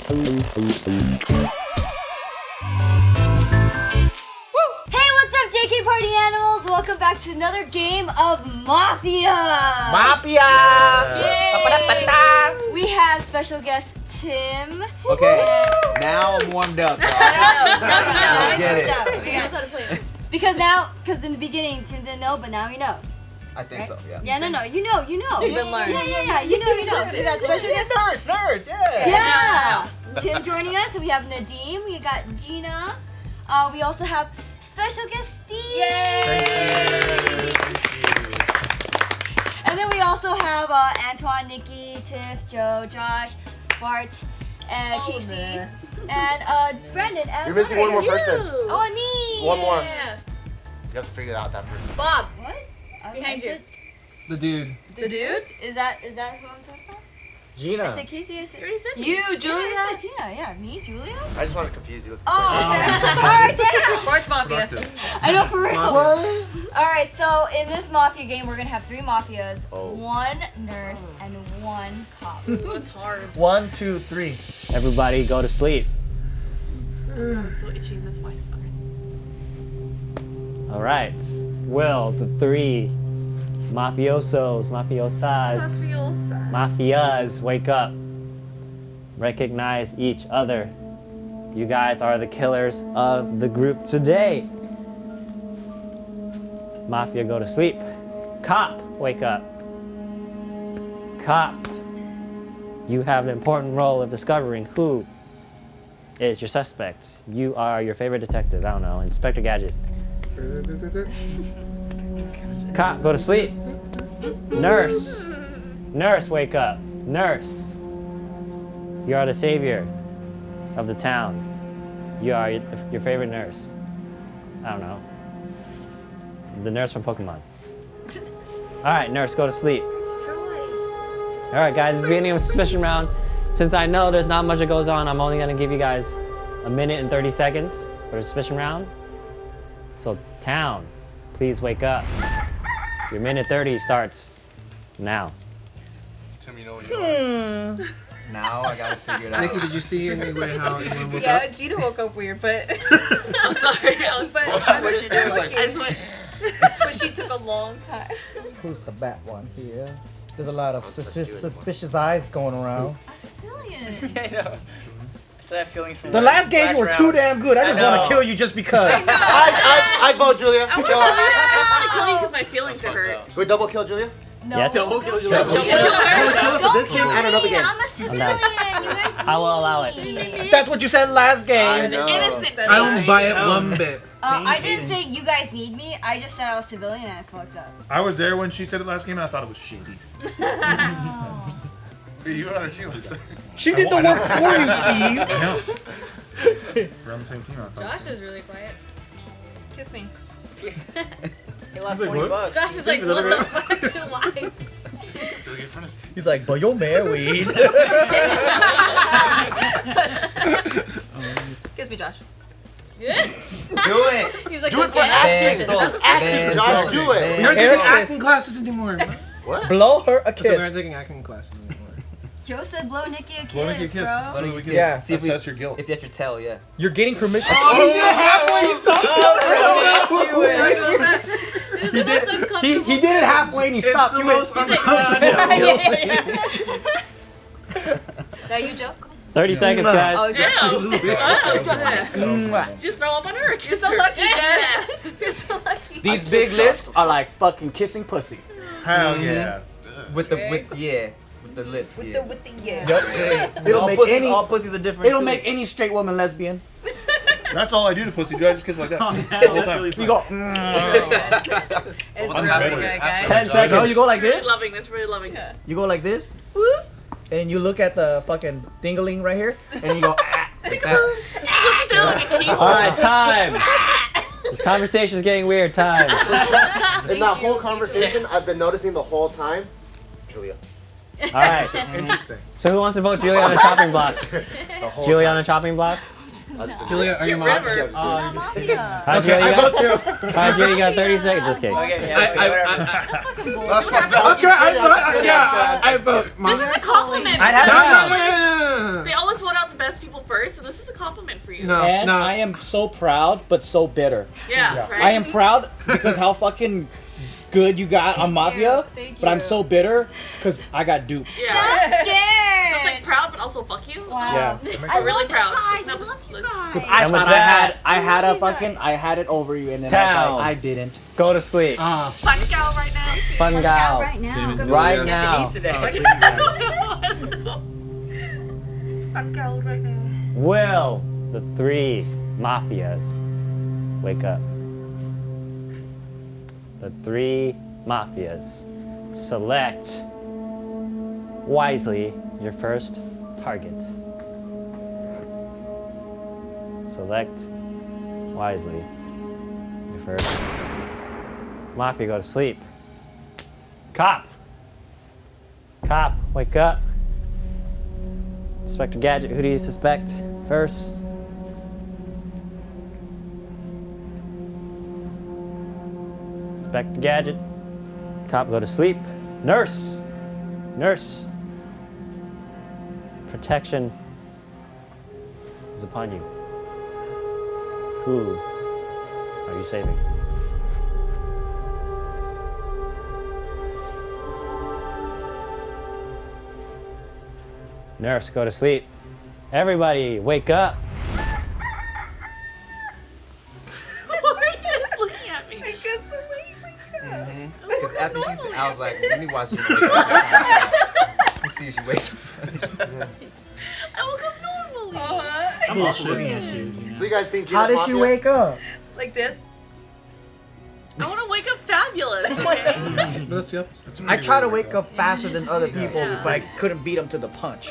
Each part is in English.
JK Party Animals, welcome back to another game of Mafia! Yay! We have special guest Tim. Okay, now I'm warmed up. Let's get it. We got to play it. Because in the beginning Tim didn't know, but now he knows. I think so, yeah. Yeah, no, you know. You've been learning. Yeah, you know. So we got special guest. Nurse, yeah. Yeah. Tim joining us, and we have Nadeem, we got Gina. We also have special guest Steve. Yay! And then we also have Antoine, Nikki, Tiff, Joe, Josh, Bart, Casey, and Brandon. You're missing one more person. Oh, me. One more. Yeah. You have to figure out that person. Bob. What? Behind you. The dude. The dude? Is that who I'm talking about? Gina. I said Casey. I said. You already said me. You, Julia. I said Gina. Yeah, me, Julia. I just want to confuse you. Let's Oh, okay. All right, damn. Bart's Mafia. I know for real. What? All right, so in this Mafia game, we're gonna have 3 Mafias, 1 nurse, and 1 cop. That's hard. 1, 2, 3. Everybody go to sleep. I'm so itchy, that's why. All right. Will the 3 mafiosas, mafias wake up? Recognize each other. You guys are the killers of the group today. Mafia, go to sleep. Cop, wake up. Cop, you have the important role of discovering who is your suspect. You are your favorite detective. I don't know, Inspector Gadget. Cop, go to sleep. Nurse, wake up. Nurse, you are the savior of the town. You are your favorite nurse. I don't know. The nurse from Pokemon. All right, nurse, go to sleep. All right, guys, it's the beginning of a suspicion round. Since I know there's not much that goes on, I'm only gonna give you guys 1 minute and 30 seconds for the suspicion round. So, town, please wake up. Your minute 30 starts now. Tim, you know what you're doing. Now I gotta figure it out. Nikki, did you see anyway how you woke Yeah, up? Gina woke up weird, but I'm sorry. But she took a long time. Who's the bat one here? There's a lot of suspicious eyes going around. Brazilian. Yeah, I know. I still have feelings from The last game you were too damn good. I just want to kill you just because. I vote Julia. I just want to kill you because my feelings are hurt. We double kill Julia? No. Yes. Double kill Julia. Don't kill This game and another me. game. I'm a civilian. You guys I will allow it. me. That's what you said last game. Innocent. I don't buy it one bit. I didn't say you guys need me. I just said I was civilian and I fucked up. I was there when she said it last game and I thought it was shady. You were on her team. She did the work for you, Steve. I know. We're on the same team. I thought. Josh is really quiet. Kiss me. He lost He's like, 20 what? bucks. Josh is like, what the fuck? Why? He's like, but you're married. Kiss me, Josh. Do it. He's like, Do it for okay. acting. Besos. Josh, do it. We aren't taking acting classes anymore. Blow her a So we aren't kiss. taking acting classes anymore. Joe said blow Nikki a kiss, Blow Nikki a kiss bro. so we can Yeah. See if we- assess your guilt. If you have to tell, yeah. You're getting permission. He did it halfway and he stopped. the You went, most uncomfortable. Now you, Joe. 30 seconds, guys. Just throw up on her. You're so lucky, Jess. You're so lucky. These big lips are like fucking kissing pussy. Hell yeah. With the lips, yeah. With the yeah. It'll make any. All pussies are different. It'll too. make any straight woman lesbian. That's all I do to pussy. Do I just kiss like that? You go. It's I'm really better. good, guys. 10 seconds. No, you go like Really this. loving this. Really loving her. You go like this. Whoop, and you look at the fucking dingling right here, and you go. All right, time. This conversation's getting weird. Time. In that whole conversation, I've been noticing the whole time, Julia. All right. Interesting. So who wants to vote Julia on a chopping block? Julia on a chopping block? Julia, are you Get rid of mom? her. Mafia. All right, Julia, you got, all right, Julia, you got 30 seconds. Just kidding. Okay, I- That's fucking bullshit. That's fucked up. Okay, I vote. Mom. This is a compliment. I'd have Time. Yeah. They always vote out the best listen, this is a compliment for you. No, And no. I am so proud, but so bitter. Yeah, right? I am proud because how fucking good you got on Mafia, Thank but I'm you. so bitter because I got duped. Yeah. I'm So scared. it's like proud, but also fuck you. Wow. Yeah. I'm really love proud. You guys. No, I but love you let's- guys. Because I And with thought that- I had I a love you fucking, guys. I had it over you, and then I Town. was like, I didn't. Go to sleep. Fun gal right now. Fun Out gal. right now. Damn it. Good Right Yeah. now. Denise today. I don't know. Fun gal right now. Will the 3 mafias wake up? The 3 mafias. Select wisely your first target. Select wisely your first mafia. Go to sleep. Cop. Cop, wake up. Inspector Gadget, who do you suspect first? Inspector Gadget. Cop, go to sleep. Nurse. Nurse. Protection is upon you. Who are you saving? Nurse, go to sleep. Everybody, wake up. Why are you guys looking at me? Because the way we go. Because after she said, I was like, let me watch you. Let me see if she wakes up. I woke up normally. I'm also looking at you. So you guys think How Gina's did she Mafia? wake up? Like this. I want to wake up fabulous. Okay? But that's the opposite. That's a I really try to weird wake up faster than other people, Yeah. but I couldn't beat them to the punch.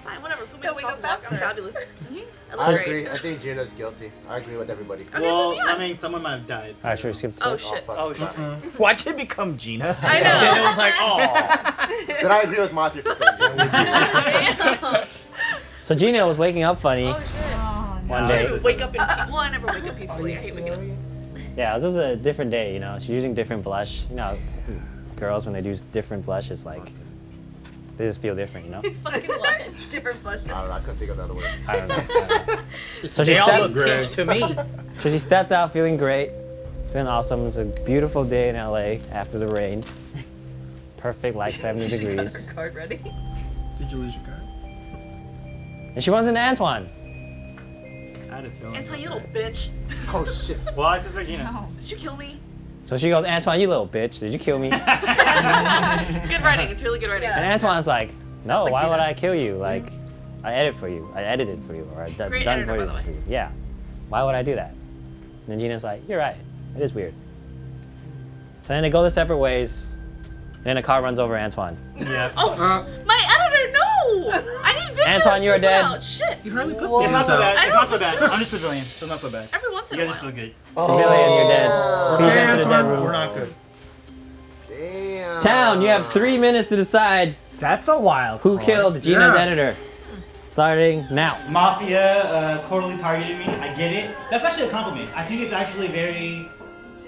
Fine, whatever. Put me Go on wake top up of the walk. I'm faster. fabulous. I look I great. agree. I think Gina's guilty. I agree with everybody. Okay, Well, put me on. I mean, someone might have died. All right, should we skip to Oh sleep? shit. fuck. Oh shit. Why'd you become Gina? I know. And it was like, oh. Then I agree with Mafia for Gina. So Gina was waking up funny Oh, one I day. wake up in well, I never wake up peacefully. I hate waking up. Yeah, it was just a different day, you know. She's using different blush. You know, girls when they do different blushes, like they just feel different, you know. Fucking what? Different blushes. I don't know. I couldn't think of other words. I don't know. So They she all stepped, look peach to me. so she stepped out feeling great, feeling awesome. It's a beautiful day in LA after the rain. Perfect, like 70 degrees. Card ready. Did you lose your card? And she runs into Antoine. I had a feeling. Antoine, you little bitch. Oh shit. Well, I suspect Gina. Did you kill me? So she goes, Antoine, you little bitch, did you kill me? Good writing. It's really good writing. And Antoine's like, no, like why would Gina. I kill you? Like, I edited for you, or I Great done editor, for by you. the way. Yeah, why would I do that? And then Gina's like, you're right, it is weird. So then they go their separate ways, and then a car runs over Antoine. Yeah. Oh, my editor, no! I need videos. Antoine, you're put dead. out. Shit. You hardly put It's not so bad. I It's know. not so bad. I'm just civilian, so not so bad. Every once in You a guys are while. still good. Civilian, you're dead. She's Okay, into the dead Antoine, room. We're not good. Damn. Town, you have 3 minutes to decide That's a wild who card. killed Gina's Yeah. editor. Starting now. Mafia totally targeted me. I get it. That's actually a compliment. I think it's actually very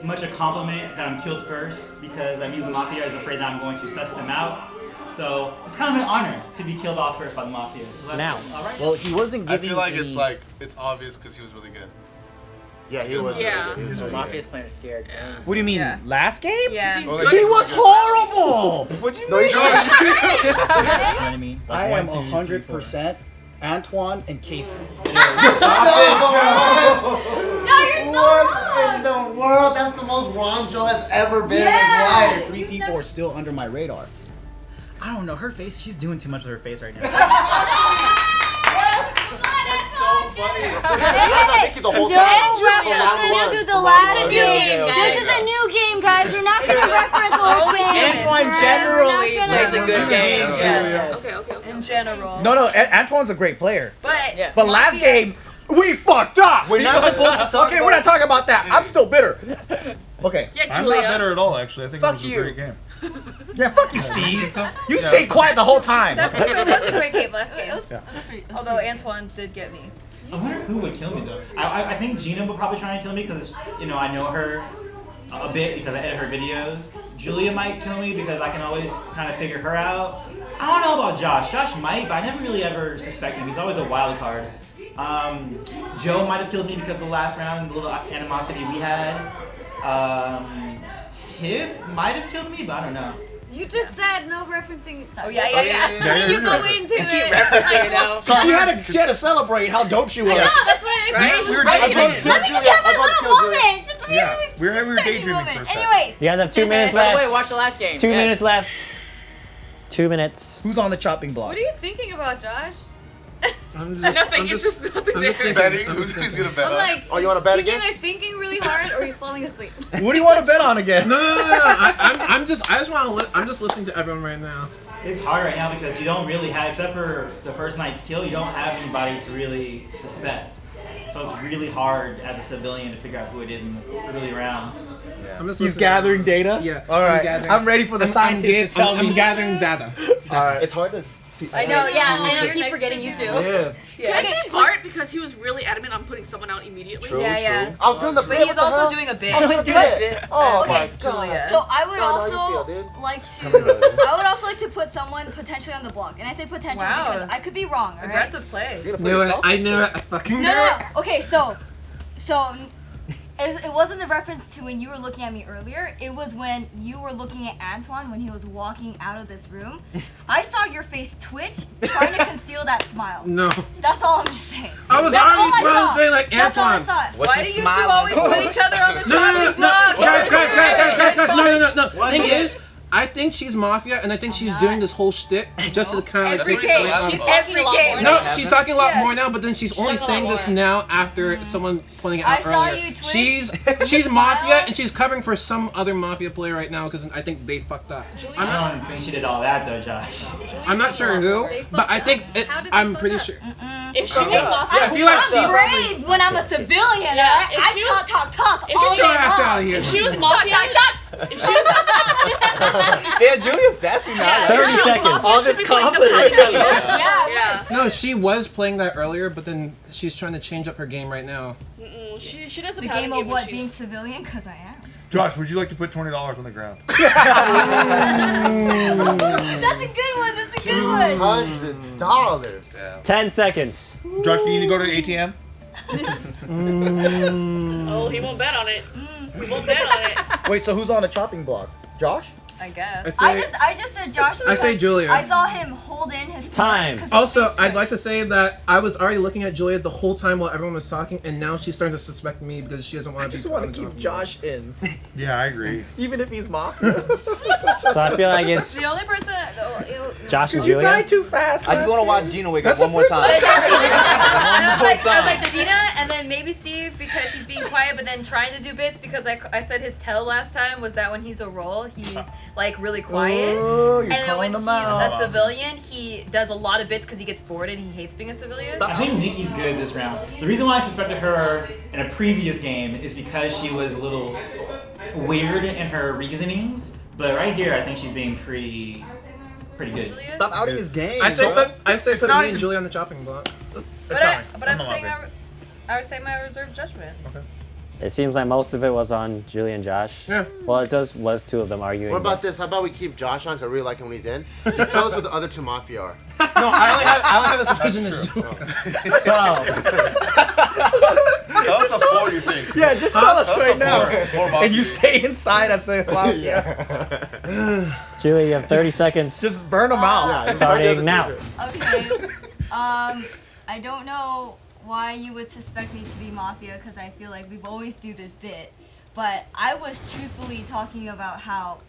much a compliment that I'm killed first because that means the Mafia is afraid that I'm going to suss them out. So it's kind of an honor to be killed off first by the Mafia. So that's Now. all right. Well, he wasn't I giving feel like any... it's like it's obvious because he was really good. Yeah, he was. Yeah. Really good. He was really Mafia's playing scared. What do you mean, Yeah. last game? Yeah. Well, Good. like, He was horrible! What you No, he's You know what I mean? I Like am 1, 2, 3, 4. 100% Antoine and Casey. Joe, you're so What wrong. in the world? That's the most wrong Joe has ever been in Yeah. his life. 3 people are still under my radar. I don't know. Her face, she's doing too much with her face right now. Hey, Nikki the whole no time. references to the last game. This is a new game, guys. We're not gonna reference old games. Antoine We're generally not gonna- plays a good game. Okay. In general. No, Antoine's a great player. But Yeah. But last game, we fucked up. We're not supposed to talk Okay, we're not talking about that. I'm still bitter. Okay. Yeah, I'm Julia. not bitter at all, actually. I think Fuck it was you. a great game. Yeah, fuck you, Steve. You Yeah. stayed quiet the whole time. that's true. It was a great game last game. Although Antoine did get me. I wonder who would kill me though. I think Gina would probably try and kill me because I know her a bit because I edit her videos. Julia might kill me because I can always kind of figure her out. I don't know about Josh. Josh might, but I never really ever suspected him. He's always a wild card. Joe might have killed me because of the last round, the little animosity we had. Tiff might have killed me, but I don't know. You just said no referencing. Oh yeah. You go into it. She referencing it now. So she had to celebrate how dope she was. I know, that's what Let me just have my little moment. Just We were tiny daydreaming moment. for a second. Anyways. You guys have 2 minutes By the left. way, watch the last game. 2 minutes left. 2 minutes. Who's on the chopping block? What are you thinking about, Josh? I'm Nothing, it's just nothing there. Betting? Who's gonna bet I'm on? like, Oh, you want to bet he's again? either thinking really hard or he's falling asleep. What do you want to bet on again? No. I'm just listening to everyone right now. It's hard right now because you don't really have, except for the first night's kill, you don't have anybody to really suspect. So it's really hard as a civilian to figure out who it is in the early rounds. I'm just He's listening. gathering data? Yeah. All right. I'm ready for the scientist to tell me. I'm gathering data. All right. It's hard to. I know, yeah, I know. You're Keep next forgetting to you him. too. Yeah. Can I say Bart because he was really adamant on putting someone out immediately? True. Yeah. I was doing the But bit. he's what the also hell? doing a bit. I was doing the bit. Oh Okay, my god. Julia. So I would I don't know how you also feel, dude. like to. I would also like to put someone potentially on the block, and I say potential Wow. because I could be wrong. All right? Aggressive play. You're gonna put No, yourself? I knew it. I fucking knew No. it. Okay, so it wasn't a reference to when you were looking at me earlier. It was when you were looking at Antoine when he was walking out of this room. I saw your face twitch, trying to conceal that smile. No. That's all I'm just saying. I was That's already all I smiling, saw. saying like That's all I Antoine. saw. What Why you do you two smiling always for? put each other on the No, chopping block? guys, no. Thing is, I think she's Mafia, and I think she's doing this whole shtick just to kind of Every like. game. That's She's what every game. No, she's talking a lot more now, but then she's only talking a lot saying this more. now after someone pointing it I out saw earlier. you twitch. She's Smile. Mafia, and she's covering for some other Mafia player right now because I think they fucked up. I don't think she did all that though, Josh. I'm not sure who, but I think it's. How did they I'm fuck pretty up? sure. If she did I feel like I'm brave when I'm a civilian. Yeah, I if she was- talk if all she- day Get your ass long. out of here. If she was Mafia, if she was Damn, Julia's sassy now. 30 if she was seconds. Mafia, All she'd this be playing the confidence. party. Yeah. No, she was playing that earlier, but then she's trying to change up her game right now. She doesn't The have game a of what? but Being she's- civilian? Because I am. Josh, would you like to put $20 on the ground? That's a good one. That's a good one. $100. 10 seconds. Josh, do you need to go to the ATM? Oh, he won't bet on it. He won't bet on it. Wait, so who's on the chopping block? Josh? I guess. I just said Josh. I say because Julia. I saw him hold in his Time. 'cause his Also, face I'd like to twitched. say that I was already looking at Julia the whole time while everyone was talking, and now she's starting to suspect me because she doesn't I want to just be. want to keep Josh in, Yeah, I agree. even if he's Mafia. So I feel like it's The only person. Josh and You died Julia. too fast. I just want to watch Gina wake up one more time. I was like Gina, and then maybe Steve because he's being quiet, but then trying to do bits because I said his tell last time was that when he's a role, he's like really quiet. Oh, And you're then calling when them he's out. a civilian, he does a lot of bits because he gets bored and he hates being a civilian. I think Nikki's good this round. The reason why I suspected her in a previous game is because she was a little weird in her reasonings, but right here I think she's being pretty good. Stop outing his game. I say bro. put not me even- and Julia on the chopping block. But I'm saying I would say my reserved judgment. It seems like most of it was on Julia and Josh. Yeah. Well, it just was two of them arguing. What about this? How about we keep Josh on? 'Cause I really like him when he's in. Just tell us what the other two Mafia are. No, I only have a suspicion as Julia. So, Tell us the four you think. Yeah, just tell us Tell us right the now. four And you Mafia. stay inside as the Mafia. Julia, you have 30 seconds. Just burn them out. starting now. Okay. I don't know why you would suspect me to be Mafia because I feel like we've always do this bit. But I was truthfully talking about how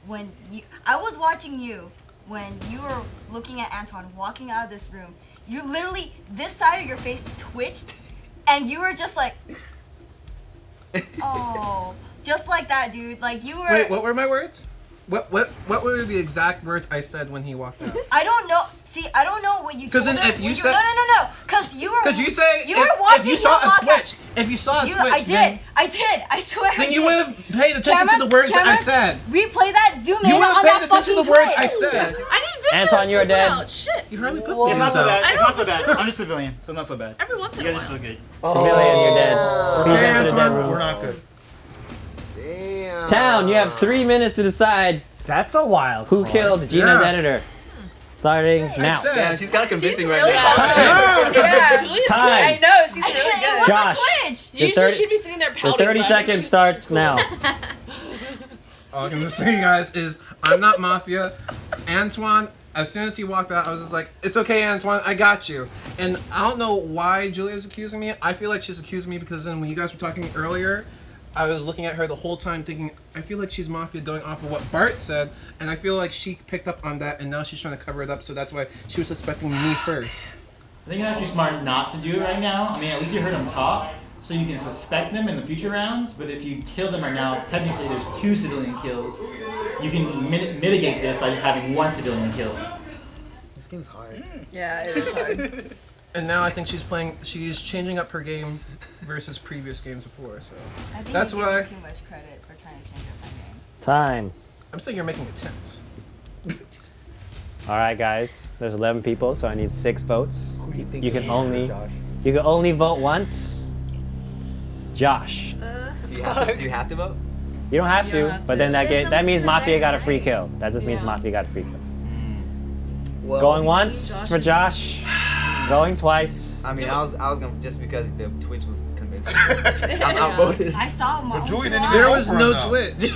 I was watching you when you were looking at Antoine walking out of this room. You literally, this side of your face twitched and you were just like, oh, just like that, dude. Like you were. Wait, what were my words? What were the exact words I said when he walked out? I don't know. See, I don't know what you. 'Cause told then her if you when said- no, because you were. Because you say you were watching if you saw him a walk out. twitch, if you saw a twitch, I then, did. I swear. then I you did. would have paid attention to the words that I said. Replay that. Zoom You in would have on paid that attention fucking to the words twitch. I said. I need videos. Antoine, you are dead. out. Shit. You hardly put It's videos not so out. bad. It's not so bad. I'm just civilian, so not so bad. Every once You in a guys are while. still good. Civilian, you're dead. Please Okay, enter the dead Antoine, we're room. not good. Damn. Town, you have 3 minutes to decide That's a wild who card. killed Gina's Yeah. editor. Starting now. Damn, she's kind of convincing right really now. Yeah. Julia's Time. good. I know, she's really It good. was Josh. a twitch. Your Usually 30 she'd be sitting there Your pouting. 30 but seconds she's starts cool. now. All I'm gonna say, guys, is I'm not Mafia. Antoine, as soon as he walked out, I was just like, it's okay, Antoine, I got you. And I don't know why Julia's accusing me. I feel like she's accusing me because then when you guys were talking earlier, I was looking at her the whole time thinking, I feel like she's Mafia going off of what Bart said, and I feel like she picked up on that, and now she's trying to cover it up, so that's why she was suspecting me first. I think it's actually smart not to do it right now. I mean, at least you heard them talk, so you can suspect them in the future rounds. But if you kill them right now, technically there's 2 civilian kills. You can mitigate this by just having 1 civilian kill. This game's hard. Yeah, it is hard. And now I think she's changing up her game versus previous games before, so. I think That's you give why. me too much credit for trying to change up my game. Time. I'm saying you're making attempts. All right, guys. There's 11 people, so I need 6 votes. Who do you think You can to only Josh? you can only vote once. Josh. Do you have to vote? You don't have You to, don't have but to. then that Then means someone's Mafia got a gonna free die. kill. That just means Yeah. Mafia got a free kill. Well, Going once Josh for Josh. Going twice. I mean, I was gonna just because the Twitch was convincing. I'm outvoted. I saw my own Julie didn't live. even There vote was for no him, though. Twitch. She's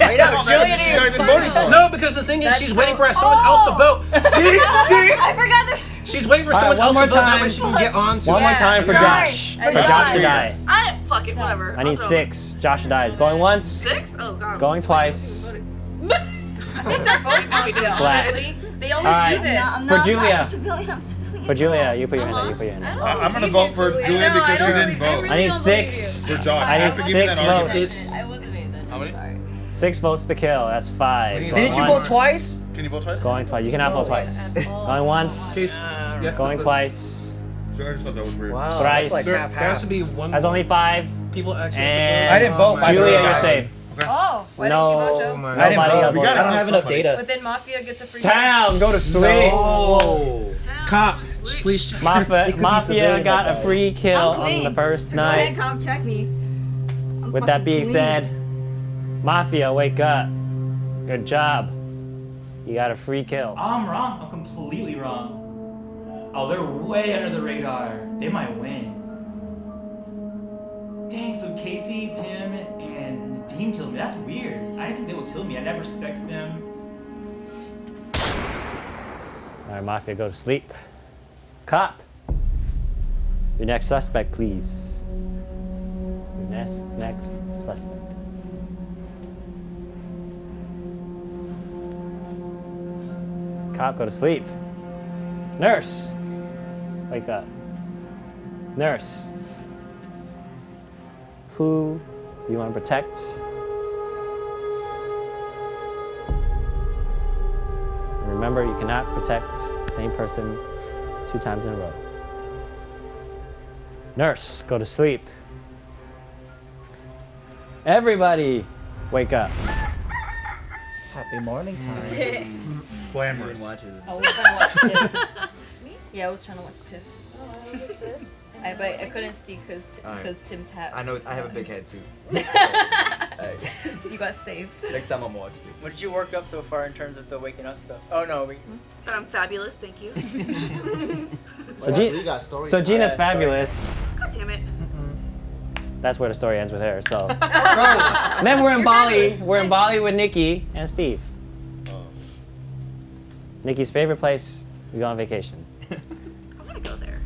not even voting for him. No, because the thing is, That's she's so- waiting for someone else to vote. See? I forgot the. She's waiting for All right, someone one else more to vote. That time. way she can get on to One it. more time for Sorry. Josh. For For Josh to die. Fuck it, whatever. I need I'll throw 6. Josh dies. Going once. 6? Oh god. Going twice. I think they're both Mafia, Flat. honestly. They always All do right. this. I'm For not Julia. a civilian, I'm civilian. For Julia, you put your hand up. You put your hand I up. don't I'm gonna believe vote you, for Julia No, I because she don't didn't really- I vote. really I need don't believe 6. For Josh. I need After giving 6 that argument. votes. I wasn't paying attention. How many? Sorry. 6 votes to kill. That's 5. Didn't Going you once. vote twice? Can you vote twice? Going twice. You cannot vote twice. Going once. Case, yeah, Going twice. So I just thought that was weird. Wow, Thrice. that's like There half has to be one. That's only 5. people actually. And I didn't vote, by the Julia, way. you're safe. Oh, Why didn't you vote, No, Joe? my- I didn't nobody vote. got We voted. I don't have enough data. But then Mafia gets a free Town, go to sleep. Oh. Cop, please check. Mafia, It could be Mafia civilian got that a day. free kill I'm on clean. the first Go ahead, night. cop, check me. I'm With that fucking being clean. said, Mafia, wake up. Good job. You got a free kill. I'm wrong. I'm completely wrong. Oh, they're way under the radar. They might win. Dang, so Casey, Tim, and Nadeem killed me. That's weird. I didn't think they would kill me. I never suspected them. All right, Mafia, go to sleep. Cop. Your next suspect, please. Your next suspect. Cop, go to sleep. Nurse, wake up. Nurse, who do you want to protect? And remember, you cannot protect the same person 2 times in a row. Nurse, go to sleep. Everybody, wake up. Happy morning time. Glamorous. I was trying to watch Tiff. Yeah, I was trying to watch Tiff. But I couldn't see because Alright. Tim's hat. I know I have a big head too. So you got saved. Next time I'm watching it. What did you work up so far in terms of the waking up stuff? Oh no, But I'm fabulous, thank you. So, Well, you got stories. so Gina's Yeah, fabulous. God damn it. That's where the story ends with her. So and then we're in Bali. We're in Bali with Nikki and Steve. Nikki's favorite place. We go on vacation. I want to go there.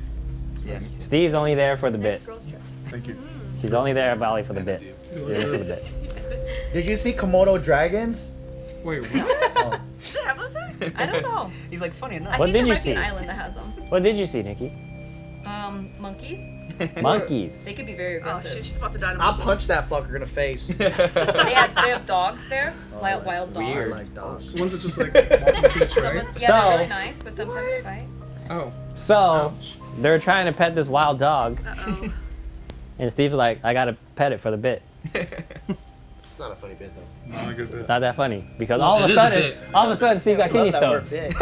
Yeah, me too. Steve's only there for the bit. Next girls trip. Thank you. She's only there at Bali for the bit. She's there for the bit. Did you see Komodo dragons? Wait, what? Oh. Do they have those there? I don't know. He's like funny enough. I What think did there you might be an see? island that has them. What did you see, Nikki? Monkeys. Monkeys. They could be very Oh aggressive. shit, she's about to die. to I'll me. punch that fucker in the face. They have dogs there. Wild dogs. Weird. I like dogs. Ones that just like walk on the beach, Some, right? yeah, So- they're really nice, but sometimes they fight. Oh. So Ouch. they're trying to pet this wild dog, Uh-oh. and Steve's like, "I gotta pet it for the bit." It's not a funny bit though. Not a good bit. It's not that funny because Well, all of it a is a sudden, bit. Steve got kidney Love that word stones. bit.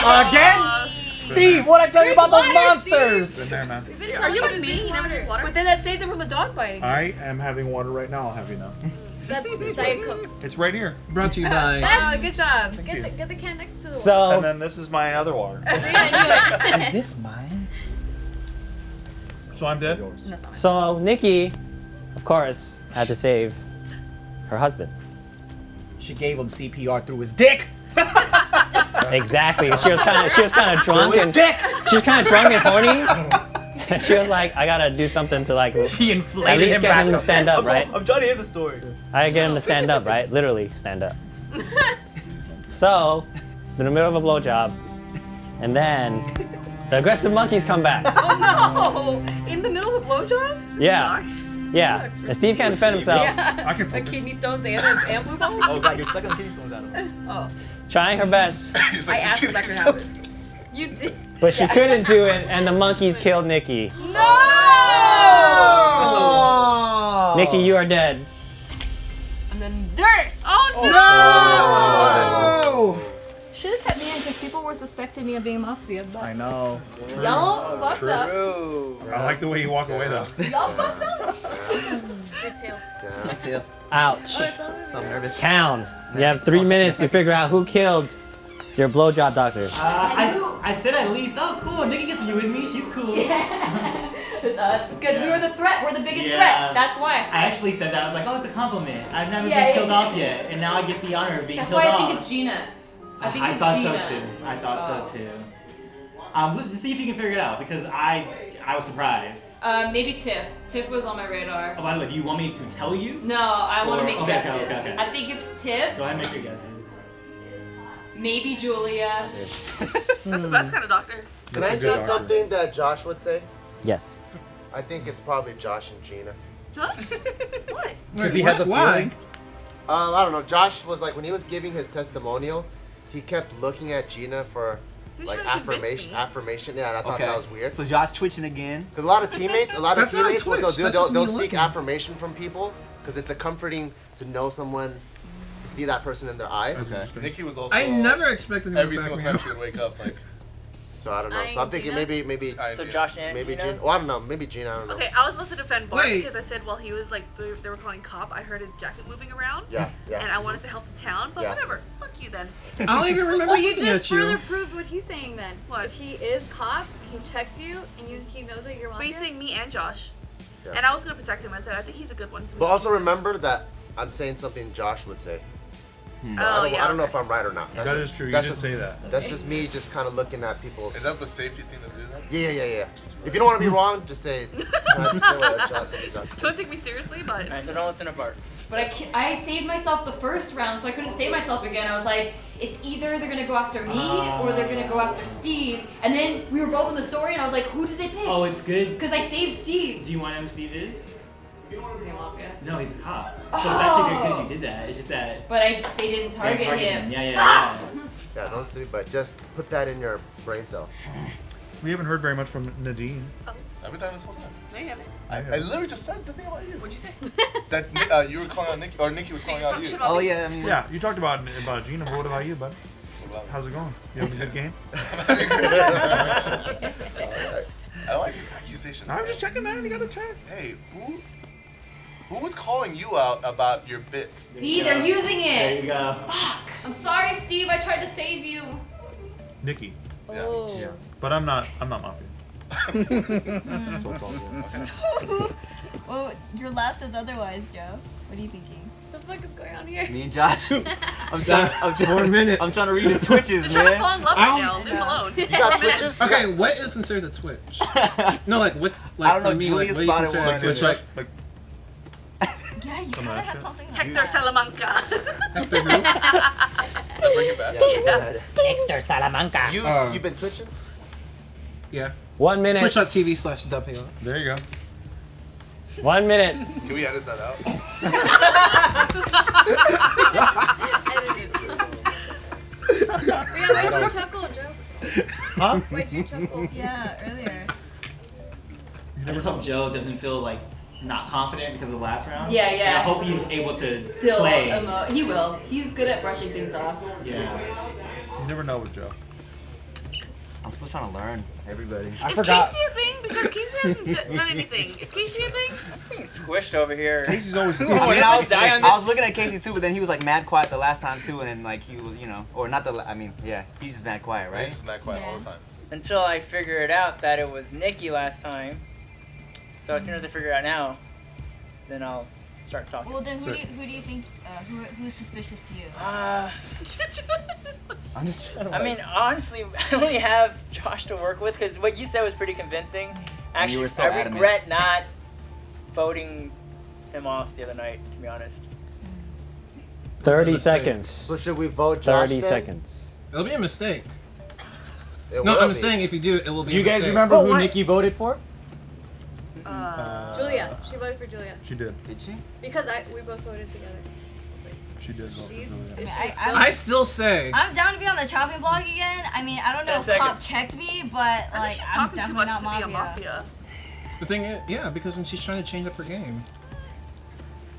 Again? Steve, what'd I tell you about those monsters? Been there, man. Are you like me? You never drink water? But then that saved them from the dog biting. I am having water right now. I'll have you know. That's Diet Coke. It's right here. Brought to you by. That's, Good job. get the can next to the So- And then this is my other water. Is this mine? So I'm dead? So Nikki, of course, had to save her husband. She gave him CPR through his dick. Exactly. She was kind of drunk and she was kind of drunk and horny. And she was like, I gotta do something to like She at inflated least him get back him to up. stand up, right? I'm trying to hear the story. I gotta get him to stand up, right? Literally stand up. So, in the middle of a blowjob, and then the aggressive monkeys come back. Oh no! In the middle of a blowjob? Yeah. Yeah. And Steve can't defend himself. Yeah. I can Like focus. kidney stones and blue balls? Oh god, you're sucking the kidney stones out of it. Oh. Trying her best, He's I like, asked if that could happen. You did. but she couldn't do it, and the monkeys killed Nikki. No! Nikki, you are dead. I'm the nurse! Oh No! Should have kept me in because people were suspecting me of being Mafia. But I know. y'all fucked up. True. I like the way you walk away though. Y'all fucked up. Good tail. That's it. Ouch. Oh, it's over. So I'm nervous. Town. You have 3 minutes to figure out who killed your blowjob doctor. I said at least, oh cool, Nikki gets to be with me, she's cool. It's us. Because we were the threat. We're the biggest Yeah. threat. That's why. I actually said that, I was like, oh, it's a compliment. I've never Yeah, been killed yeah. off yet, and now I get the honor of being That's killed why off. I think it's Gina. I think it's thought Gina. so too. I thought so too. Let's see if you can figure it out, because I was surprised. Maybe Tiff. Tiff was on my radar. Oh, by the way, do you want me to tell you? No, I want to Or- make okay, guesses. okay. I think it's Tiff. Go ahead and make your guesses. Maybe Julia. That's the best kind of doctor. Can I That's a good say something that Josh would say? Yes. I think it's probably Josh and Gina. Huh? What? Because he has a Why? feeling. I don't know. Josh was like, when he was giving his testimonial, he kept looking at Gina for He's like trying to convince affirmation. me. Affirmation. Yeah, and I thought Okay. that was weird. So Josh twitching again. Because a lot of teammates, what That's not they'll Twitch, do, that's just they'll me seek looking. affirmation from people because it's a comforting to know someone, to see that person in their eyes. Okay. Nikki was also. I never expected him Every to single back time me she would wake up, like. So I don't know. So I'm thinking Gina? maybe So Josh and maybe Gina? Gina. Well, I don't know. Maybe Gina. I don't know. Okay, I was supposed to defend Bart Wait. because I said while he was like they were calling cop, I heard his jacket moving around. Yeah, yeah. And I wanted to help the town, but Yeah. whatever. Fuck you then. I don't even remember Well, you looking just at you. further proved what he's saying then. What? If he is cop, he checked you, and he knows that you're But Mafia. he's saying me and Josh. Yeah. And I was gonna protect him. I said I think he's a good one. So we But should also keep him. remember that I'm saying something Josh would say. So Oh, yeah. I don't know if I'm right or not. That is true. You That's did just, say that. That's just me just kind of looking at people's. Is that the safety thing to do that? Yeah. If you don't want to be wrong, just say. Can I just say what Josh said? Don't take me seriously, but. Alright, so don't listen to Bart. But I saved myself the first round, so I couldn't save myself again. I was like, it's either they're gonna go after me or they're gonna go after Steve. And then we were both in the story, and I was like, who did they pick? Oh, it's good. Because I saved Steve. Do you want to know who Steve is? Is he a Mafia? No, he's a cop. So it's actually very good if you did that. It's just that. But they didn't target him. Yeah. Yeah, don't sleep, but just put that in your brain cells. We haven't heard very much from Nadeem. Every time this whole time. No, you haven't. I literally just said the thing about you. What'd you say? That you were calling out Nikki, or Nikki was calling out you. Oh yeah, I mean. Yeah, you talked about Gina. But what about you, bud? How's it going? You having a good game? I like this accusation. I'm just checking, man. You gotta check. Hey, who was calling you out about your bits? See, they're using it. There you go. Fuck. I'm sorry, Steve. I tried to save you. Nikki. Oh. Yeah. But I'm not Mafia. Well, your laugh says otherwise, Joe. What are you thinking? What the fuck is going on here? Me and Josh. I'm trying 4 minutes. I'm trying to read his twitches, You're trying to man. fall in love right now. Leave him alone. You got twitches? Okay, what is considered a Twitch? No, like what? Like I don't know, for me, Julia like what do you spotted consider one. a Twitch? Like Yeah, you Some kind of of that had shit. something like Hector that. Salamanca. Hector who? Bring it back. Hector Salamanca. You've been twitching? Yeah. 1 minute. Twitch.tv/dubhalo. there you go. 1 minute. Can we edit that out? Yeah, why'd you chuckle, Joe? Huh? Why'd you chuckle? Yeah, earlier. I just hope Joe doesn't feel like not confident because of the last round. Yeah. And I hope he's able to Still, play. he will. He's good at brushing things off. Yeah. You never know with Joe. I'm still trying to learn everybody. I Is forgot. Casey a thing? Because Casey hasn't done anything. Is Casey a thing? Being squished over here. Casey's always. I mean, I was looking at Casey too, but then he was like mad quiet the last time too, and then like he was, or not the. I mean, yeah, he's just mad quiet, right? He's just mad quiet all the time. Until I figured out that it was Nikki last time. So as soon as I figure it out now, then I'll start talking. Well, then who do you think who's suspicious to you? I'm just. I mean, honestly, I only have Josh to work with because what you said was pretty convincing. Actually, were so I adamant. regret not voting him off the other night, to be honest. 30 seconds. So should we vote Josh 30 then? seconds. It'll be a mistake. It No, will I'm be. saying if you do, it will be. Do you a guys mistake. remember who Nikki voted for? Julia. She voted for Julia. She did. Did she? Because we both voted together. It's like, She did vote for she's Julia. vicious. I still say. I'm down to be on the chopping block again. I mean, I don't know 10 if Pop seconds. checked me, but like She's I'm talking too definitely much not to be a Mafia. The thing is, yeah, because when she's trying to change up her game.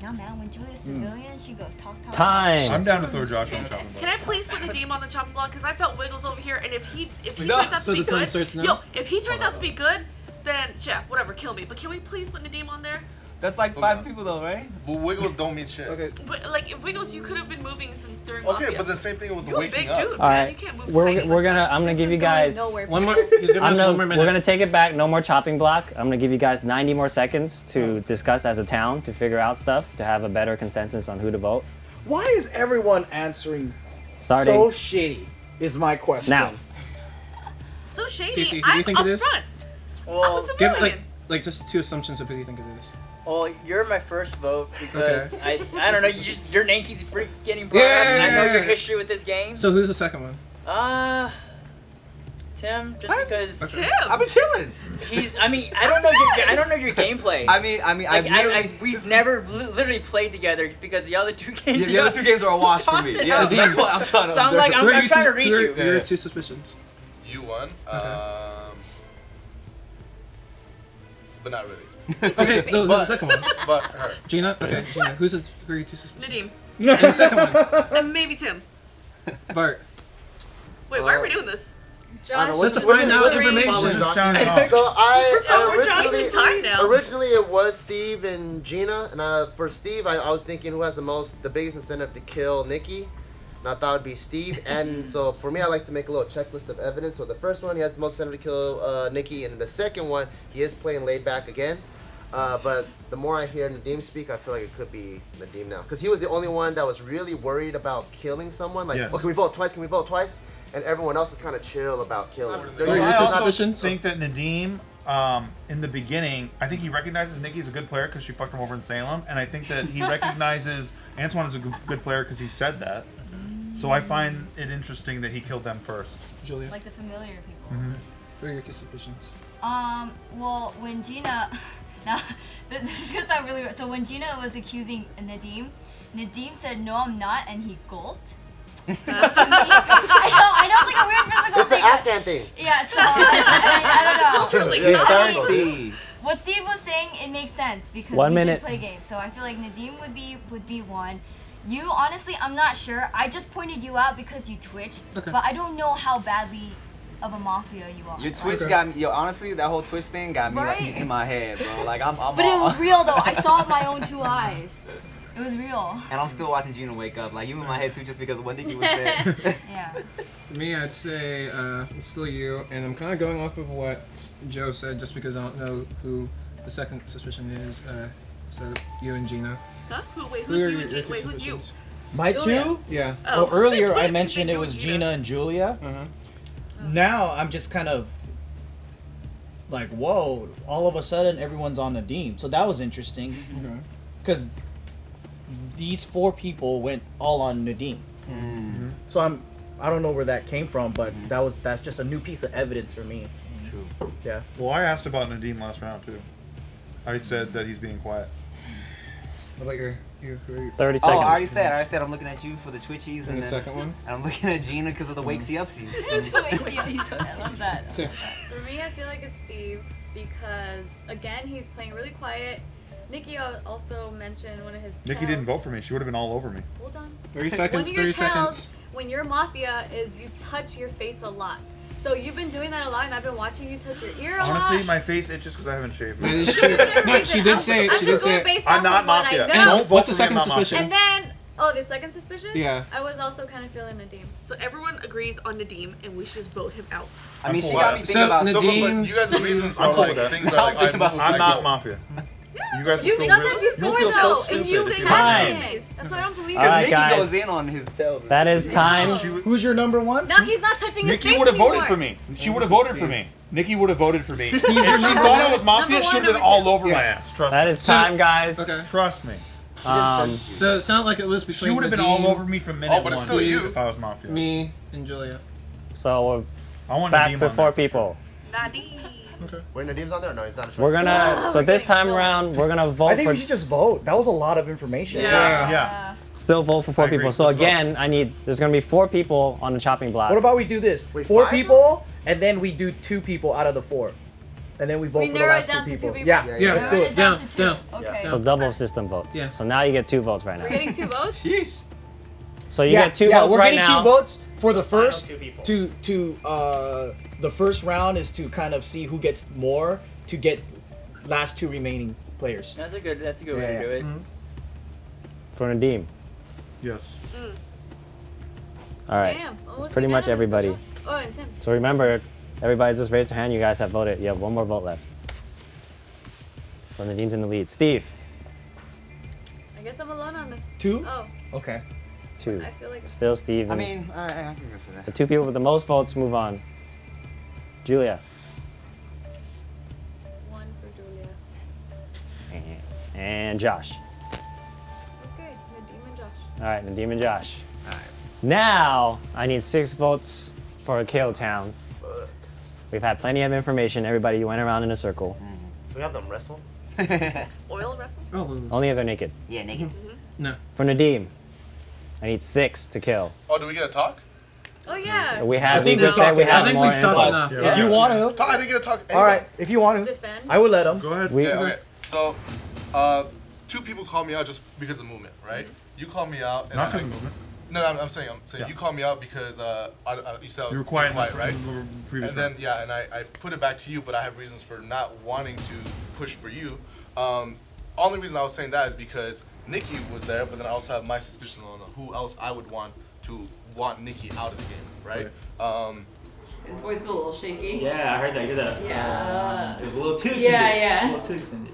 No man, when Julia's civilian, she goes talk. Time. I'm down to throw Josh on the chopping block. Can I please put Nadeem on the chopping block? Because I felt Wiggles over here, and if he No. turns out So to be the time good, starts now? if he turns out to be good, then yeah, whatever, kill me. But can we please put Nadeem on there? That's like 5 people though, right? But Wiggles don't mean shit. Okay. But like, if Wiggles, you could have been moving since during Okay, Mafia. but the same thing with You a waking big up. dude, All man. right, You can't move we're tiny gonna. like I'm gonna give you going guys. nowhere. One more. He's giving us one more minute. We're gonna take it back. No more chopping block. I'm gonna give you guys 90 more seconds to discuss as a town to figure out stuff to have a better consensus on who to vote. Why is everyone answering Starting so shitty? Is my question. now. So shady. Casey, who do you I'm think it up is? front. I'm a Well, civilian. Give like just 2 assumptions of who you think it is. well, you're my first vote because I don't know. Your name keeps getting brought up, and I know your history with this game. So who's the second one? Tim, just because Tim. I've been chilling. I mean, I don't know your gameplay. I mean, Like, we've never literally played together because the other 2 games. Yeah, the other 2 games are a wash for me. Tossed it Yeah, out. that's what I'm trying to So I'm observe. like, Who are I'm your trying two- to read who are you. Your 2 suspicions. You won. But not really. Okay, no, who's the second one? But her. Gina. Okay, Gina. Who are your 2 suspicions? Nadeem. And the second one, And maybe Tim. Bart. Wait, why are we doing this? Josh. Just to find out We're information. just sounding off. So We're Josh's time now. originally it was Steve and Gina, and for Steve, I was thinking who has the biggest incentive to kill Nikki, and I thought it'd be Steve. And so for me, I like to make a little checklist of evidence. So the first one, he has the most incentive to kill Nikki, and the second one, he is playing laid back again. But the more I hear Nadeem speak, I feel like it could be Nadeem now, because he was the only one that was really worried about killing someone. Like, Yes. oh, can we vote twice? Can we vote twice? And everyone else is kind of chill about killing. What are your I 2 also suspicions? think that Nadeem, in the beginning, I think he recognizes Nikki as a good player because she fucked him over in Salem, and I think that he recognizes Antoine as a good player because he said that. So I find it interesting that he killed them first. Julia. Like the familiar people. Who are your 2 suspicions? Well, when Gina, now this is gonna sound really weird. So when Gina was accusing Nadeem said, "No, I'm not," and he gulped. So to me, I know, it's like a weird physical It's thing. an Afghan thing. Yeah, so I don't know. He's I mean, thirsty. what Steve was saying, it makes sense because 1 we minute. did play games. So I feel like Nadeem would be one. You honestly, I'm not sure. I just pointed you out because you twitched, but I don't know how badly of a mafia you are. Your Twitch got me. Yo, honestly, that whole Twitch thing got me Right? like, in my head, bro. Like I'm But it was real though. I saw it with my own 2 eyes. It was real. And I'm still watching Gina wake up. Like you in my head too, just because of what Nikki was saying. Yeah. Me, I'd say it's still you, and I'm kind of going off of what Joe said, just because I don't know who the second suspicion is. So you and Gina. Huh? Wait, Who are who's you? your And 2 Wait, who's you? suspicions? My Julia. 2? Yeah. Oh, earlier I Wait, mentioned wait, it was Gina. Gina and Julia. Now I'm just kind of like, whoa! All of a sudden, everyone's on Nadeem. So that was interesting because these 4 people went all on Nadeem. So I don't know where that came from, but that's just a new piece of evidence for me. True. Yeah. Well, I asked about Nadeem last round too. I said that he's being quiet. What about your 30 seconds. Oh, I already said I'm looking at you for the Twitchies, And and the then, second one? and I'm looking at Gina because of the wakesy upsies. I love that. Tiff. For me, I feel like it's Steve because again, he's playing really quiet. Nikki also mentioned one of his. Nikki tells. didn't vote for me. She would have been all over me. Hold on. 30 seconds. One of your 30 tells seconds. when you're Mafia is you touch your face a lot. So you've been doing that a lot, and I've been watching you touch your ear a lot. Honestly, my face itches because I haven't shaved. That is true. No, she did say it. She did say it. I'm not Mafia. And Don't vote what's the for me, second I'm not suspicion? And then, the second suspicion? Yeah. I was also kind of feeling Nadeem. So everyone agrees on Nadeem, and we should just vote him out. I mean, I'm she cool got with me that. thinking about So, Nadeem, but you guys' reasons I'm are cool like with that. things are like I'm not Mafia. You guys You've feel done weird. that before, You feel so though, stupid. and you if you Time. That's why I don't believe All it. right, Nikki guys. goes in on his tail. That is time. Who's your number one? Now he's not touching his Nikki face would have voted anymore. for me. She would have voted for me. Nikki would have voted for me. If she your number thought I one? was Mafia, Number she would one, have been number all two. over my ass. Trust That me. is time, guys. Okay. Trust me. So it sounded like it was between She would have been Nadeem, all over me from minute Oh, but it's one still you. if I was Mafia. me, and Julia. So I we're want back Nadeem to on 4 there for people. Nadeem. Wait, Nadeem's on there? No, he's not. We're gonna. So this time around, we're gonna vote I think for. we should just vote. That was a lot of information. Yeah. Still vote for 4 I agree. people. So Let's vote. again, there's gonna be 4 people on the chopping block. What about we do this? Wait, 4 5? people, and then we do 2 people out of the 4. And then we vote We for the narrow it last 2 down to people. 2 people? Yeah. Yeah, let's do Narrowed it. it down Down, to 2. down. Okay. So double system votes. Yeah. So now you get 2 votes right now. We're getting 2 votes? Sheesh. So you yeah, get 2 yeah, votes we're right getting now. 2 votes for the first. 2 people. The first round is to kind of see who gets more to get last 2 remaining players. That's a good way Yeah, to do it. For Nadeem. Yes. All right. Damn. It's pretty much everybody. Oh, and Tim. So remember, everybody just raise their hand. You guys have voted. You have 1 more vote left. So Nadeem's in the lead. Steve. I guess I'm alone on this. 2? Oh, Okay. 2. I feel like Still Steve. I and mean, I can go for that. the 2 people with the most votes move on. Julia. 1 for Julia. And Josh. Okay, Nadeem and Josh. All right, Nadeem and Josh. Now, I need 6 votes for a kill town. We've had plenty of information. Everybody went around in a circle. Should we have them wrestle? Oil wrestle? Oh, Only if they're naked. Yeah, naked. no. For Nadeem, I need 6 to kill. Oh, do we get a talk? Oh, yeah. We I have. think We just we've said we talked- have I think more we've talked info. enough. Yeah. If you want to. Talk, I didn't get a talk. All right. If you want to. Defend. I would let them. Go ahead. We, Yeah, okay. So, 2 people called me out just because of movement, right? You called me out. And Not I- because of movement. No, I'm saying Yeah. you called me out because you said I was You were quiet, right? in the previous And then round. yeah, and I put it back to you, but I have reasons for not wanting to push for you. Only reason I was saying that is because Nikki was there, but then I also have my suspicion on who else I would want Nikki out of the game, right? His voice is a little shaky. Yeah, I heard that. Get that. Yeah. It was a little too extended. Yeah. A little too extended.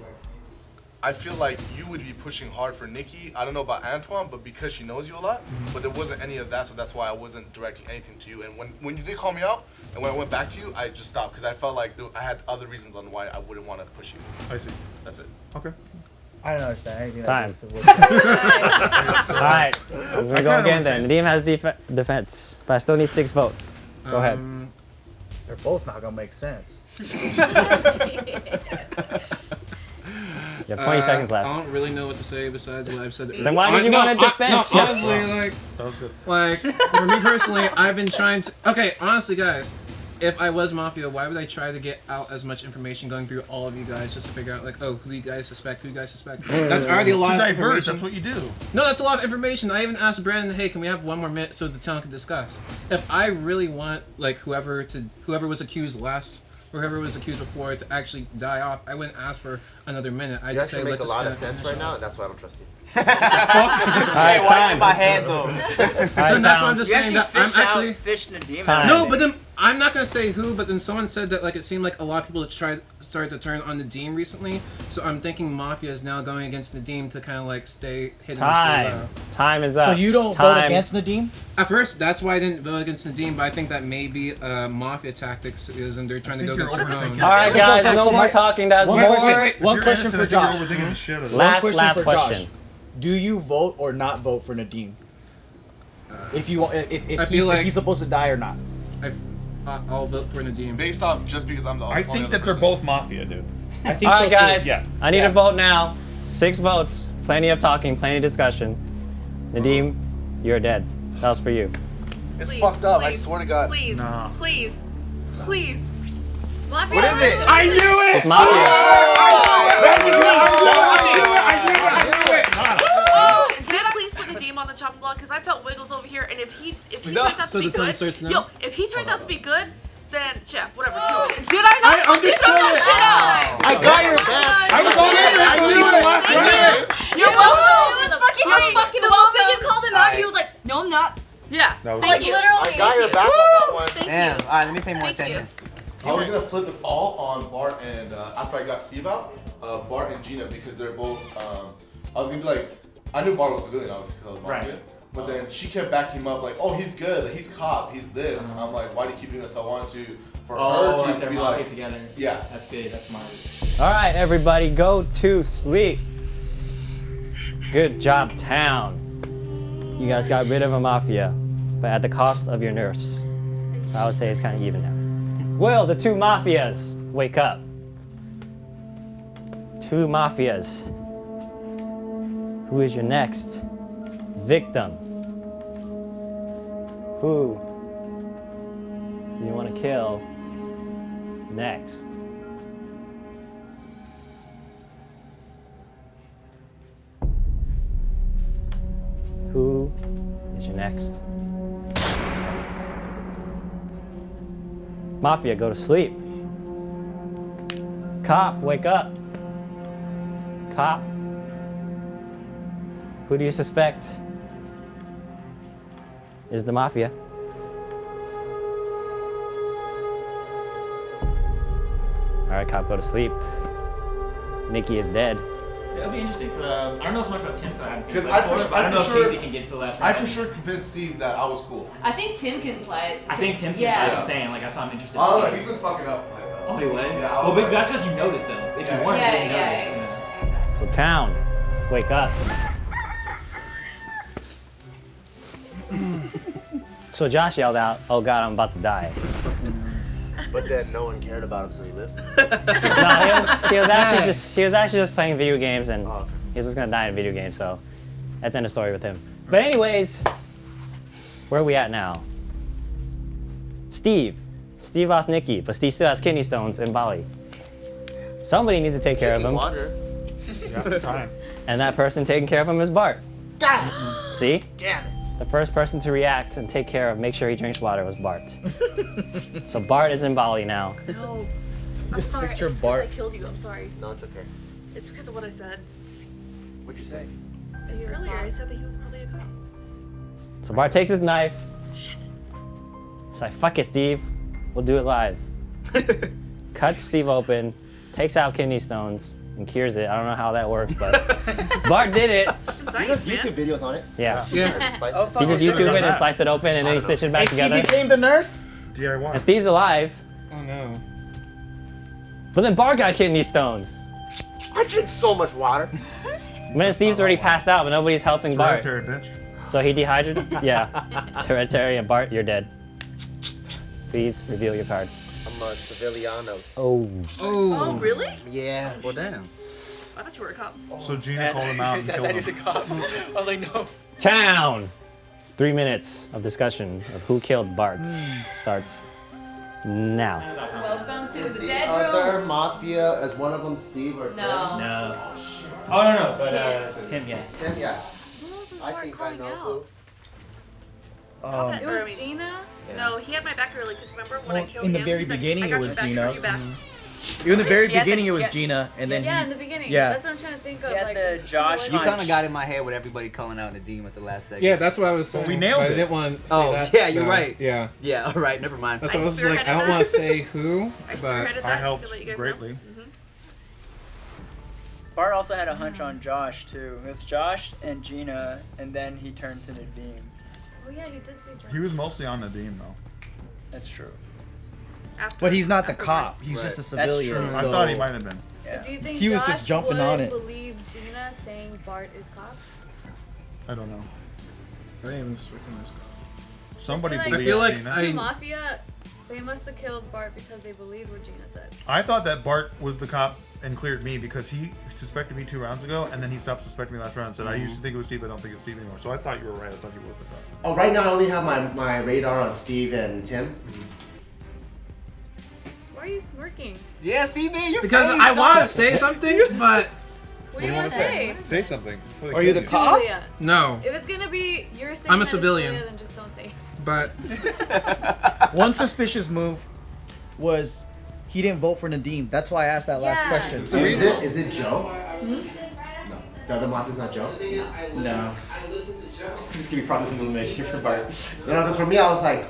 I feel like you would be pushing hard for Nikki. I don't know about Antoine, but because she knows you a lot, but there wasn't any of that, so that's why I wasn't directing anything to you. And when you did call me out, and when I went back to you, I just stopped because I felt like I had other reasons on why I wouldn't want to push you. I see. That's it. Okay. I don't understand anything. Time. That all right. I'm going to go again then. Nadeem has defense, but I still need 6 votes. Go ahead. They're both not going to make sense. You have 20 seconds left. I don't really know what to say besides what I've said. Then why did you want to defend? No, honestly, like, That was good. like for me personally, I've been trying to. Okay, honestly, guys, if I was Mafia, why would I try to get out as much information going through all of you guys just to figure out, like, oh, who do you guys suspect? Who do you guys suspect? That's already a lot To of diverge, information. that's what you do. No, that's a lot of information. I even asked Brandon, hey, can we have 1 more minute so the town can discuss? If I really want, like, whoever was accused last, or whoever was accused before to actually die off, I wouldn't ask for another minute. I You just say, actually make let's a lot of just sense right now, and that's why I don't trust you. All right, Why time. in my head though? So that's why I'm just You saying actually that I'm actually. fished Nadeem Time. out. No, but then I'm not gonna say who, but then someone said that like it seemed like a lot of people started to turn on Nadeem recently. So I'm thinking Mafia is now going against Nadeem to kind of like stay hidden. Time. Time is up. So you don't Time. vote against Nadeem? At first, that's why I didn't vote against Nadeem, but I think that may be Mafia tactics is, and they're trying to go think against you're their own. overthinking All right, guys, So no more talking. That's One more. question, one If you're question innocent, for I think Josh. you're overthinking the shit out of it. Last for question. Josh. Do you vote or not vote for Nadeem? If he's supposed to die or not? I'll vote for Nadeem. Based off just because I'm the I only think other that they're person. both Mafia, dude. I think All so right, guys. too. Yeah. I need a vote now. 6 votes. Plenty of talking. Plenty of discussion. Nadeem, you're dead. That was for you. It's Please, fucked up. I please, swear to God. Please, Nah. please, please. Mafia What is it? I knew it! It's Mafia. Oh, can I please put Nadeem on the chopping block? Because I felt Wiggles over here, and if he No. turns out So to be the time good, starts now? if he turns out to be good, then yeah, whatever. Did I not? I understood it. I got your back. I was on it. I knew it last night. You're welcome. It was fucking great. The moment you called him out, he was like, "No, I'm not." Yeah. Like literally. I got your back on that one. Damn. All right, let me pay more attention. I was gonna flip it all on Bart and after I got Steve out, Bart and Gina because they're both. I was gonna be like, I knew Bart was civilian obviously because I was Mafia. But then she kept backing him up like, oh, he's good, like, he's cop, he's this. And I'm like, why do you keep doing this? I wanted to for her to they're be Mafia like together. Yeah. That's good. That's smart. All right, everybody, go to sleep. Good job, town. You guys got rid of a Mafia, but at the cost of your nurse. So I would say it's kind of even now. Will the two Mafias wake up? Two Mafias. Who is your next victim? Who do you want to kill next? Who is your next? Mafia, go to sleep. Cop, wake up. Cop. Who do you suspect is the Mafia? All right, cop, go to sleep. Nikki is dead. It'll be interesting because I don't know so much about Tim because I haven't seen it Because I before. for But I don't know sure- if Casey can get to the last I round. for sure convinced Steve that I was cool. I think Tim can slide. I think Tim can. Yeah. That's what I'm saying. Like that's why I'm interested. Oh, to no, see. he's been fucking up. Oh, he was. Yeah, I well, was but that's because you noticed though. If you weren't, Yeah, you wouldn't yeah, notice. So town, wake up. So Josh yelled out, "Oh God, I'm about to die." But then no one cared about him, so he lived. No, he was actually just playing video games, and Oh, okay. he was just gonna die in video games. So that's the end of story with him. But anyways, where are we at now? Steve lost Nikki, but Steve still has kidney stones in Bali. Somebody needs to take care of him, Water. Yeah, time. and that person taking care of him is Bart. God See? damn it. The first person to react and take care of, make sure he drinks water was Bart. So Bart is in Bali now. No. I'm Just sorry. picture It's 'cause Bart. I killed you. I'm sorry. No, it's okay. It's because of what I said. What'd you say? Because earlier I said that he was probably a cop. So Bart takes his knife. He's like, fuck it, Steve. We'll do it live. Cuts Steve open, takes out kidney stones, and cures it. I don't know how that works, but Bart did it. Science, man. YouTube videos on it. Yeah. Yeah. He just YouTube it and slice it open, and then he stitched it back together. He became the nurse? DIY. And Steve's alive, Oh no. but then Bart got kidney stones. I drink so much water. Man, Steve's already passed out, but nobody's helping Bart. Hereditary, bitch. So he dehydrated? Yeah. Hereditary, and Bart, you're dead. Please reveal your card. I'm a civiliano. Oh. Oh, really? Yeah. Well, damn. I thought you were a cop. So Gina called him out and killed him. cop. I was like, no. Town! 3 minutes of discussion of who killed Bart starts now. Welcome to Is the the dead other room. Mafia, is one of them Steve or Tim? No. No. Oh no, but Tim, yeah. Tim, yeah. Who else was I Bart think I calling know out? who. It was Gina. No, he had my back early because remember when I Well, killed in the him? very he's like, beginning, I it got was your back, Gina. are you back? In the very He had the- beginning, it was yeah. Gina, and then Yeah, he, in the beginning. Yeah. That's what I'm trying to think of. He had Like, the Josh You punch. kind of got in my head with everybody calling out Nadeem at the last second. Yeah, that's what I was saying. we nailed but it. I didn't want to say Oh, that. yeah, you're no. right. Yeah. Yeah, all right, never mind. That's what I was like, I don't want to say who, I but spearheaded that. I just helped to let you guys greatly. Know. Bart also had a hunch on Josh too. It was Josh and Gina, and then he turned to Nadeem. Oh yeah, he did say John. He was mostly on Nadeem though. That's true. After, but he's not the afterwards. cop. He's Right. just a That's civilian. true. I so- thought he might have been. Yeah. Do you think He was Josh just jumping would on it. believe Gina saying Bart is cop? I don't know. Raymond's within this. Somebody I believed feel like Gina. I- The Mafia, they must have killed Bart because they believed what Gina said. I thought that Bart was the cop and cleared me because he suspected me 2 rounds ago, and then he stopped suspecting me last round and said, I used to think it was Steve, I don't think it's Steve anymore. So I thought you were right. I thought he was the cop. Oh, right now I only have my radar on Steve and Tim. Why are you smirking? Yeah, see, man, you're Because I want to say something, but What do you want to say? Say something. before they Are you kill the cop? Julia. no. If it's gonna be you're saying I'm a that it's civilian. Julia, then just don't say. But One suspicious move. was he didn't vote for Nadeem. That's why I asked that last question. Is it Joe? The other Mafia's not Joe? No. Just give me process of elimination for Bart. You know, because for me, I was like,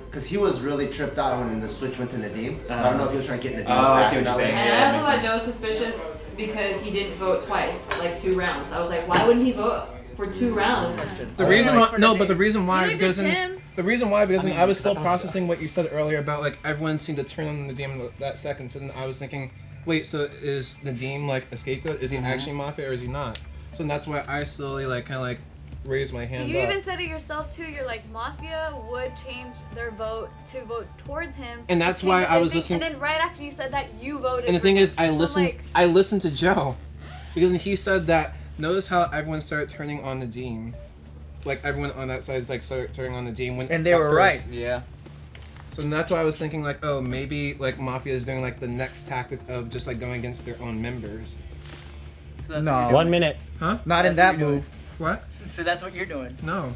because he was really tripped out when the switch went to Nadeem. So I don't know if he was trying to get Nadeem. Oh, I see what you're saying. And I also thought Joe was suspicious because he didn't vote twice, like 2 rounds. I was like, why wouldn't he vote for 2 rounds? The reason why, but the reason why Neither did because Tim. the reason why because I was still processing what you said earlier about like everyone seemed to turn on Nadeem that second. So then I was thinking, wait, so is Nadeem like a scapegoat? Is he actually Mafia or is he not? So that's why I slowly like kind of like raised my hand You up. even said it yourself too. You're like, Mafia would change their vote to vote towards him. And to that's change why it. I was listening. And then right after you said that, you voted. And the for thing him. is, I So, listened. like, I listened to Joe, because he said that. Notice how everyone started turning on Nadeem, like everyone on that side is like started turning on Nadeem when. And they at were first. right. Yeah. So that's why I was thinking like, oh, maybe like Mafia is doing like the next tactic of just like going against their own members. So that's No. what you're doing. 1 minute. Huh? Not in That's that what you're move. What? So that's what you're doing. No.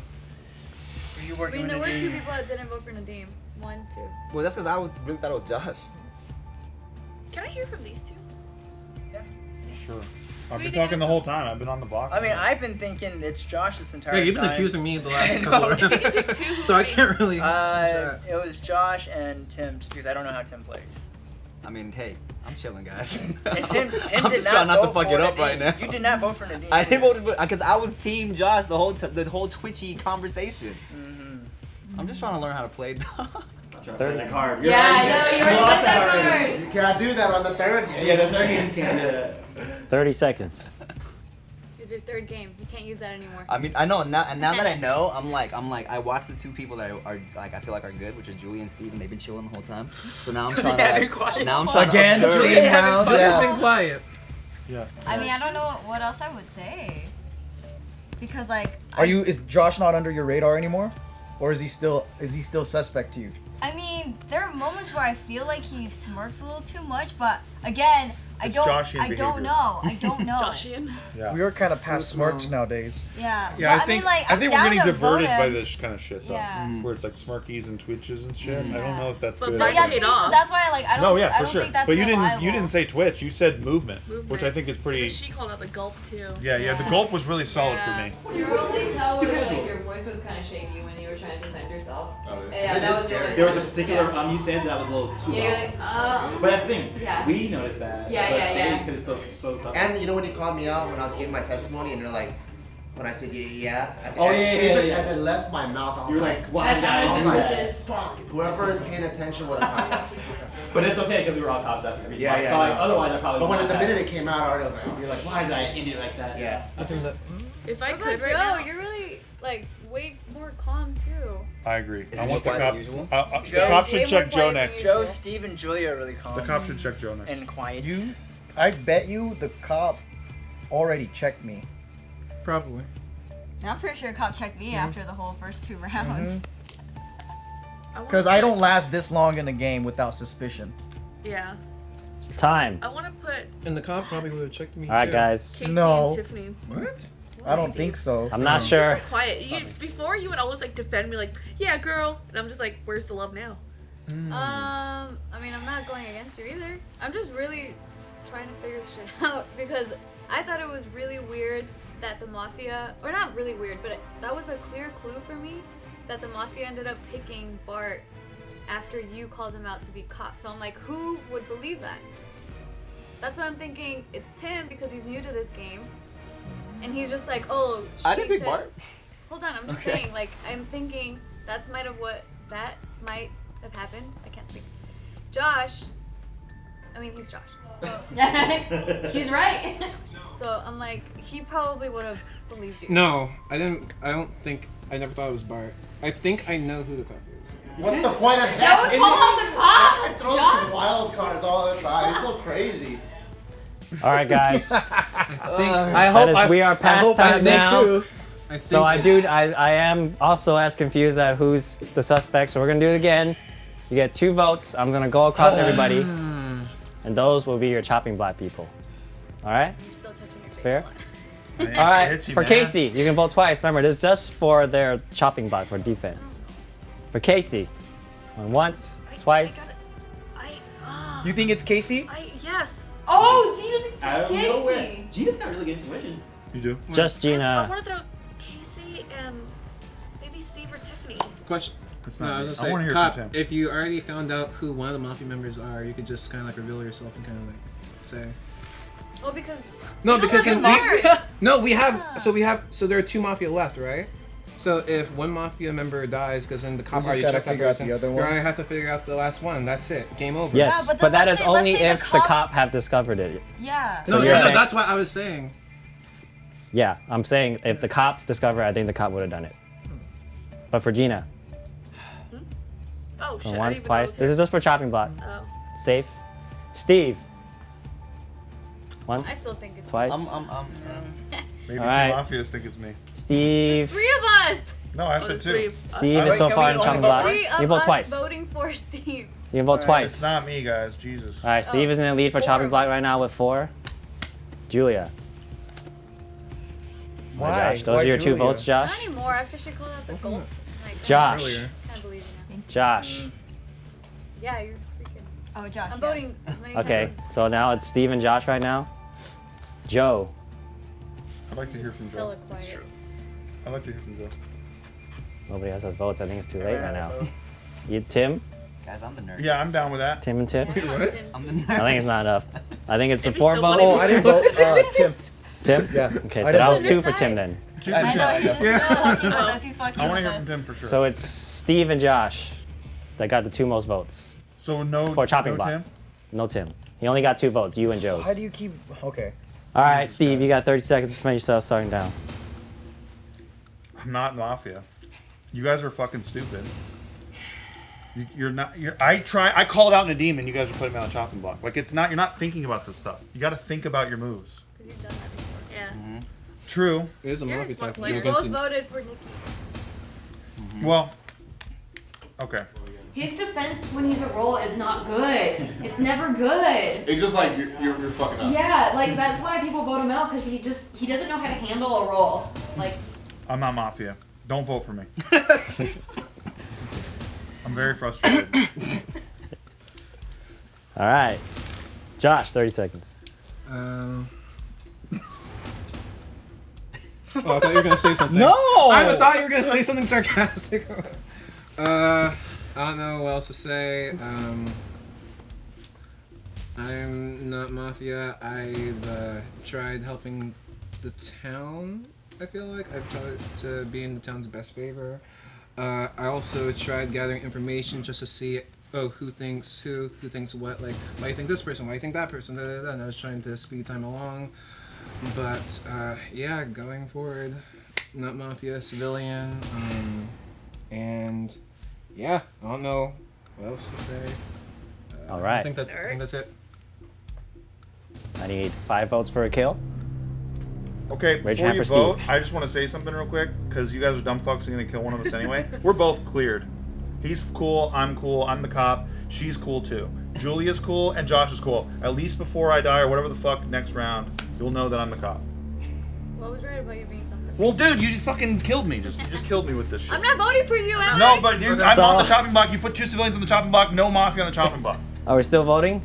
Are you I working mean, there with were 2 Nadeem? people that didn't vote for Nadeem. 1, 2. Well, that's because I really thought it was Josh. Can I hear from these 2? Sure. do I've you been think talking it the was? whole time. I've been on the block. I mean, I've been thinking it's Josh this entire Yeah, you've been time. accusing me the last couple of rounds. So I can't really. It was Josh and Tim, just because I don't know how Tim plays. I mean, hey, I'm chilling, guys. And Tim I'm did just trying not to vote fuck for it up Nadeem. right now. You did not vote for Nadeem. I didn't vote because I was Team Josh the whole twitchy conversation. I'm just trying to learn how to play. That card. Yeah, I know. You already got that card. You cannot do that on the third game. Yeah, the third game can't do it. 30 seconds. It's your 3rd game. You can't use that anymore. I mean, I know now, and now that I know, I'm like, I watched the 2 people that are like, I feel like are good, which is Julie and Steve, and they've been chilling the whole time. So now I'm trying Yeah, to, be quiet. now I'm trying Again, to observe. Julian round. Just been quiet. Yeah. I mean, I don't know what else I would say. Because like Is Josh not under your radar anymore? Or is he still suspect to you? I mean, there are moments where I feel like he smirks a little too much, but again, I It's don't Joshian I don't behavior. know. I don't know. Joshian. Yeah. We are kind of past smirks nowadays. Yeah. Yeah, but I think mean, like, I I'm think we're down getting to diverted vote by him. this kind of shit though, Yeah. where it's like smirkies and twitches and shit. I Yeah. don't know if that's But good. But yeah, paid see, so off. that's why I don't No, yeah, I for don't sure. think that's But you reliable. didn't say Twitch. You said movement, which I think is pretty. But she called out the gulp too. Yeah, the gulp was really solid for me. Your only tell was like your voice was kind of shaky when you were trying to defend yourself. Yeah, that was your only There was a tell. particular you said that was a little too Yeah, you're loud. like, But that's the thing. Yeah. We noticed that. Yeah, but yeah, yeah. Because it's so subtle. And you know when you called me out when I was giving my testimony and they're like, when I said yeah, I think Oh, yeah, even yeah. as it left my mouth, I was You're like, why did I I was do like, that? fuck, whoever is paying attention would have caught me. But it's okay because we were all cops. That's the reason. Yeah, why. yeah, So no. otherwise, I probably. But when wouldn't the have minute that. it came out, I already was like, You're like, why did I end it like that? yeah. I think that. If I What could about right Joe? now. You're really like way more calm too. I agree. Is I it want the more quiet cop. than usual? The Joe's cops way should check more Joe quiet than next. usual. Joe, Steve, and Julia are really calm. The cops should check Joe next. And quiet. I bet you the cop already checked me. Probably. I'm pretty sure a cop checked me after the whole first 2 rounds. Because I don't last this long in a game without suspicion. Yeah. Time. I want to put And the cop probably would have checked me All right, too. guys. Casey No. and Tiffany. What? I don't think so. I'm not Just sure. like quiet. Before you would always like defend me like, yeah, girl, and I'm just like, where's the love now? I mean, I'm not going against you either. I'm just really trying to figure shit out because I thought it was really weird that the Mafia, or not really weird, but that was a clear clue for me that the Mafia ended up picking Bart after you called him out to be cop. So I'm like, who would believe that? That's why I'm thinking it's Tim because he's new to this game. And he's just like, oh, I she didn't pick said- Bart. Hold on, I'm just Okay. saying, like, I'm thinking that might have happened. I can't speak. Josh, I mean, he's Josh. So, She's right. so I'm like, he probably would have believed you. No, I didn't. I don't think. I never thought it was Bart. I think I know who the cop is. What's the point of That that? would call out the cop. It throws these wild cards all the time. It's so crazy. All right, guys. I That is, we are past time now. So I am also as confused at who's the suspect. So we're gonna do it again. You get 2 votes. I'm gonna go across everybody, and those will be your chopping block people. All right? You're still touching your face Fair. a lot. All right. Itchy, For man. Casey, you can vote twice. Remember, this is just for their chopping block for defense. For Casey, going once, twice. You think it's Casey? Yes. Oh, Gina thinks Out of it's nowhere. Casey. Gina's got really good intuition. You do? Just I Gina. want to throw Casey and maybe Steve or Tiffany. Question. It's No, not I was me. just I wanna saying, hear Cop, from Tim. if you already found out who one of the Mafia members are, you could just kind of like reveal yourself and kind of like say. Well, because No, we don't because have in Mars. so there are 2 Mafia left, right? So if one Mafia member dies, because then the cop just already gotta checked that figure out person, the other you one. already have to figure out the last one. That's it. Game over. Yes, Yeah, but but that then is let's say- only let's say the if the cop- cop have discovered it. Yeah. So No, you're yeah, saying- that's what I was saying. Yeah, I'm saying if the cop discovered, I think the cop would have done it. But for Gina, Oh, shit. I didn't once, even know twice. it was This is just for chopping block. Oh. Safe. Steve. Once, I still think it's twice. Maybe All two right. Mafias think it's me. Steve. 3 of us. No, I Oh, said there's 2. 3 of us. Steve is so far in chopping block. 3 You of can vote us twice. voting for Steve. You can vote It's twice. not me, guys. Jesus. All right, Steve is in the lead for 4 chopping of block us. right now with 4. Julia. Why? Josh. Those Why are your 2 Julia? votes, Josh. Not anymore after she called out the gold. Josh. I can't believe you now. Josh. Yeah, you're freaking. Oh, Josh. I'm voting as many Okay, times so now it's Steve and Josh right now. Joe. I'd like to hear from as Joe. hella quiet. I'd like to hear from Joe. Nobody else has votes. I think it's too late right now. You, Tim? Guys, I'm the nurse. Yeah, I'm down with that. Tim and Tim? I'm the nurse. I think it's not enough. I think it's the Maybe 4 so votes. Oh, I didn't vote. Tim. Tim? Yeah. Okay, I so didn't that was vote. 2 for Tim then. 2 I for know, Tim. he's just Yeah. fucking with us. He's fucking I want with to hear us. from Tim for sure. So it's Steve and Josh that got the 2 most votes. So no, For chopping no block. Tim? No Tim. He only got 2 votes, you and Joe's. How do you keep? Okay. All right, Steve, you got 30 seconds to finish yourself starting down. I'm not Mafia. You guys are fucking stupid. You're not. I called out Nadeem, and you guys are putting me on a chopping block. Like it's not. You're not thinking about this stuff. You got to think about your moves. Because you've done that before. Yeah. True. It is a Yeah, Mafia it's type. more You player. Both against voted for Nikki. Well. Okay. His defense when he's a role is not good. It's never good. It's just like you're fucking up. Yeah, like that's why people vote him out because he doesn't know how to handle a role. Like I'm not Mafia. Don't vote for me. I'm very frustrated. All right. Josh, 30 seconds. Oh, I thought you were gonna say something. No! I thought you were gonna say something sarcastic. I don't know what else to say. I'm not Mafia. I've tried helping the town. I feel like I've tried to be in the town's best favor. I also tried gathering information just to see, who thinks what. Like, why you think this person? Why you think that person? Da, da, da. And I was trying to speed time along. But yeah, going forward, not Mafia, civilian, and yeah, I don't know what else to say. All right. I think that's it. I need 5 votes for a kill. Okay, Raise your before hand you for vote, Steve. I just want to say something real quick, because you guys are dumb fucks and gonna kill one of us anyway. We're both cleared. He's cool, I'm the cop, she's cool too. Julia's cool, and Josh is cool. At least before I die, or whatever the fuck, next round, you'll know that I'm the cop. What was right about you being something? Well, dude, you fucking killed me. You just killed me with this shit. I'm not voting for you, am No, I? but dude, Okay. I'm on the So- chopping block. You put 2 civilians on the chopping block, no Mafia on the chopping block. Are we still voting?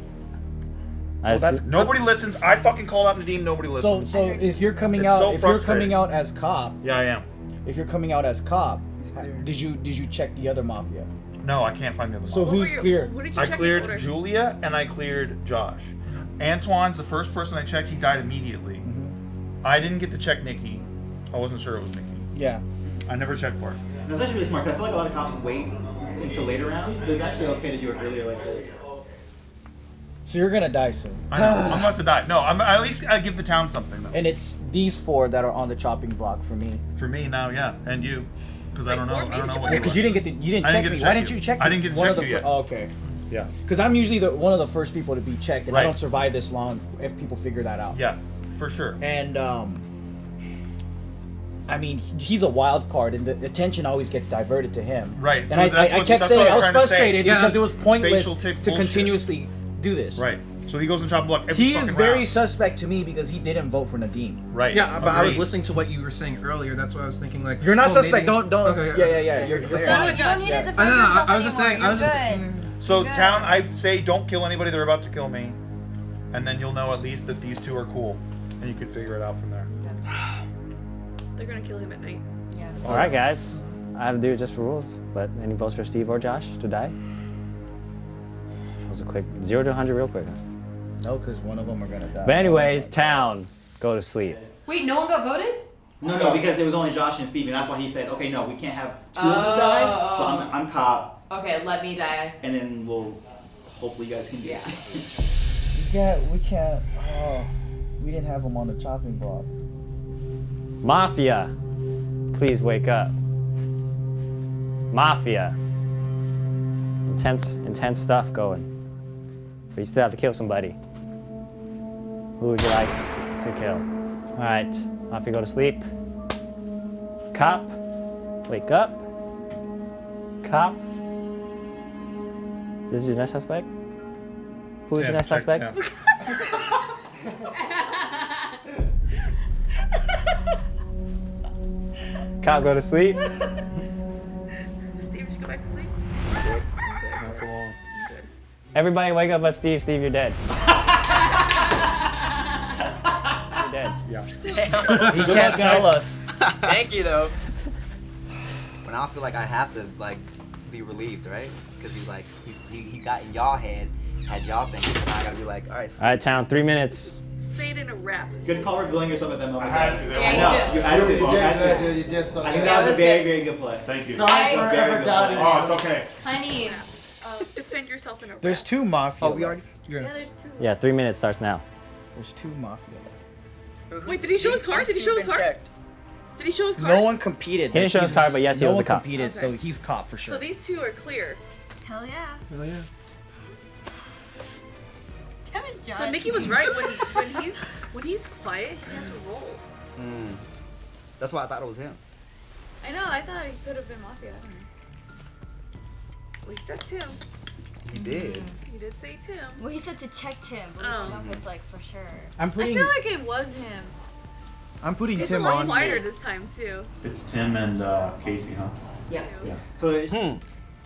Nobody listens. I fucking called out Nadeem. Nobody So listens. if you're coming It's out, so if you're frustrating. coming out as cop, Yeah, I am. if you're coming out as cop, did you check the other Mafia? No, I can't find the other So Mafia. who's clear? I cleared Julia and I cleared Josh. Antoine's the first person I checked. He died immediately. I didn't get to check Nikki. I wasn't sure it was Nikki. Yeah. I never checked Bart. That's actually really smart, 'cause I feel like a lot of cops wait until later rounds, but it's actually okay to do it earlier like this. So you're gonna die soon. I know. I'm about to die. No, at least I give the town something though. And it's these 4 that are on the chopping block for me. For me now, yeah, and you, because I don't know. I don't know what Because you didn't get I check didn't get me. to Why check didn't you check me? I didn't get to One of check the you yet. Oh, okay. Yeah. Because I'm usually one of the first people to be checked, and I Right. don't survive this long if people figure that out. Yeah, for sure. And I mean, he's a wild card, and the attention always gets diverted to him. Right, And so I that's kept what saying I I was was trying to say. frustrated Yeah, because it was pointless facial tics to bullshit. continuously do this. Right. So he goes in the chopping block every He is fucking very round. suspect to me because he didn't vote for Nadeem. Right. Yeah, but I was Agreed. listening to what you were saying earlier. That's why I was thinking like. You're not oh, suspect. maybe- Don't. Okay, Yeah. You're You fine. don't need to defend I know, yourself I was just anymore. saying. I was You're just. good. So Good. town, I say don't kill anybody. They're about to kill me, and then you'll know at least that these two are cool, and you can figure it out from there. They're gonna kill him at night. Yeah. All right, guys. I have to do it just for rules. But any votes for Steve or Josh to die? That was a quick 0 to 100 real quick. Huh? No, because one of them are gonna die. But anyways, town, go to sleep. Wait, no one got voted? No, because there was only Josh and Steve, and that's why he said, okay, no, we can't have two of us die. So I'm cop, Okay, let me die. and then we'll hopefully you guys can do it. We can't. Oh, we didn't have him on the chopping block. Mafia, please wake up. Mafia. Intense stuff going. But you still have to kill somebody. Who would you like to kill? All right, Mafia, go to sleep. Cop, wake up. Cop. This is your next suspect? Who is your next Check suspect? Tim. Cop, go to sleep. Steve, should go back to sleep. Everybody wake up but Steve. Steve, you're dead. You're dead. Yeah. He can't tell us. Thank you though. But now I feel like I have to like be relieved, right? Because he got in y'all head, had y'all thinking, so now I gotta be like, all right. All right, town, 3 minutes. Say it in a rap. Good call revealing yourself at that moment. I had to. Yeah, I you know. did. You had to. You You had did, to. dude. You did so I think good. that was a was very, good. very good play. Thank you. Sorry for Very ever good doubting play. Oh, you. it's okay. Honey. Defend yourself in a rap. There's two mafia. Oh, we already. Yeah, there's two. Yeah, 3 minutes starts now. There's two mafia. Wait, did he show his card? Did he show his card? Did he show his card? No one competed. He didn't show his card, but yes, he no was a one cop. competed, Okay. so he's cop for sure. So these two are clear. Hell yeah. Oh, yeah. Damn it, Josh. So Nikki was right when he's quiet, he has a role. That's why I thought it was him. I know, I thought he could have been Mafia. Well, he said Tim. He did. He did say Tim. Well, he said to check Tim, but we don't know if it's like for sure. I'm I putting feel like it was him. It's Tim a lot on. quieter this time too. It's Tim and Casey, huh? Yeah. So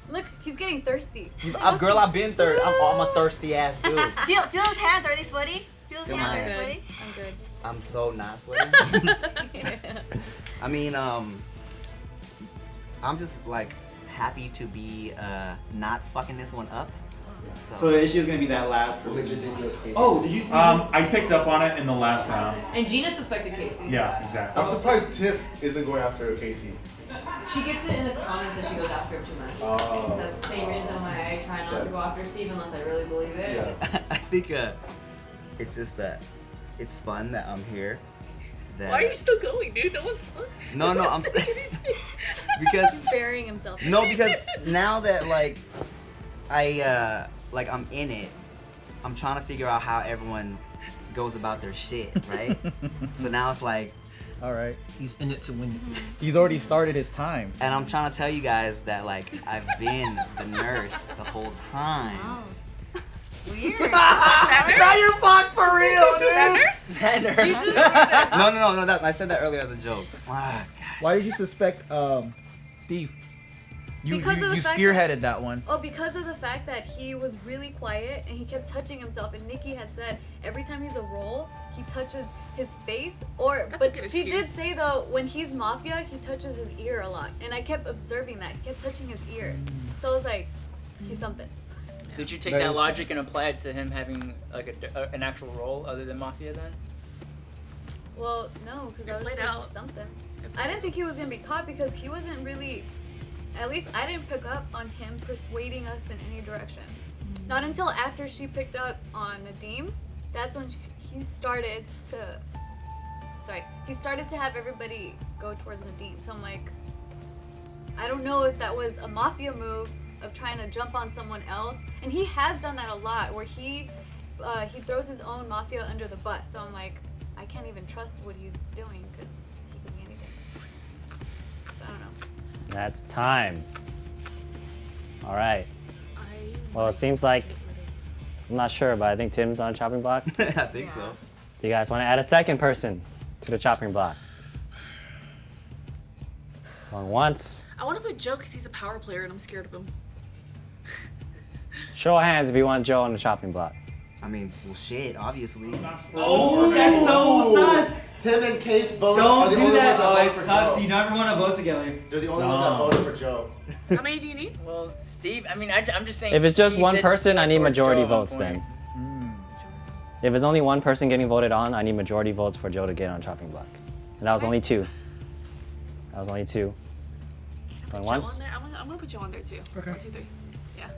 Look, he's getting thirsty. Girl, I've been thirsty. I'm a thirsty ass dude. Feel his hands. Are they sweaty? Feel his Feel hands. my Are they hands. sweaty? I'm good. I'm so not sweaty. I mean, I'm just like happy to be not fucking this one up. the issue is gonna be that last person. Oh, did you see? I picked up on it in the last round. And Gina suspected Casey. Yeah, exactly. I'm surprised Tiff isn't going after Casey. She gets it in the comments that she goes after him too much. Oh. That's the same reason why I try not to go after Steve unless I really believe it. Yeah. I think it's just that it's fun that I'm here. That Why are you still going, dude? No one's. No, I'm because He's burying himself. no, because now that like I'm in it, I'm trying to figure out how everyone goes about their shit, right? So now it's like All right. He's in it to win it. He's already started his time. and I'm trying to tell you guys that like I've been the nurse the whole time. Oh. Weird. Now you're fucked for real, dude. That nurse. No, I said that earlier as a joke. Ah, gosh. Why did you suspect Steve? You Because of the fact spearheaded that one. Oh, because of the fact that he was really quiet and he kept touching himself, and Nikki had said every time he's a role, he touches his face. That's a But good she did excuse. say though, when he's Mafia, he touches his ear a lot, and I kept observing that. He kept touching his ear, so I was like, he's something. Did you take That that is- logic and apply it to him having like an actual role other than Mafia then? Well, no, because I was played like, out. something. I didn't think he was gonna be caught because he wasn't really. At least I didn't pick up on him persuading us in any direction. Not until after she picked up on Nadeem. That's when he started to. Sorry, he started to have everybody go towards Nadeem. So I'm like, I don't know if that was a Mafia move of trying to jump on someone else, and he has done that a lot, where he throws his own Mafia under the bus. So I'm like, I can't even trust what he's doing because he could be anything. So I don't know. That's time. All right. Well, it seems like, I'm not sure, but I think Tim's on chopping block. Do I think so. you guys want to add a second person to the chopping block? Going once. I want to put Joe because he's a power player and I'm scared of him. Show of hands if you want Joe on the chopping block. I mean, well, shit, obviously. Oh, that's so sus. Tim and Case vote. Don't do that. Oh, it vote for sucks. Joe. You never want to vote together. They're the only ones that voted for Joe. How many do you need? Well, Steve, I mean, I'm just saying. If it's just Steve one did person, I need towards majority Joe at one votes point. then. If it's only one person getting voted on, I need majority votes for Joe to get on chopping block. And that was only 2. That was only 2. Going once? Joe on there? I'm gonna put Joe on there too. Okay. 1, 2, 3. Yeah.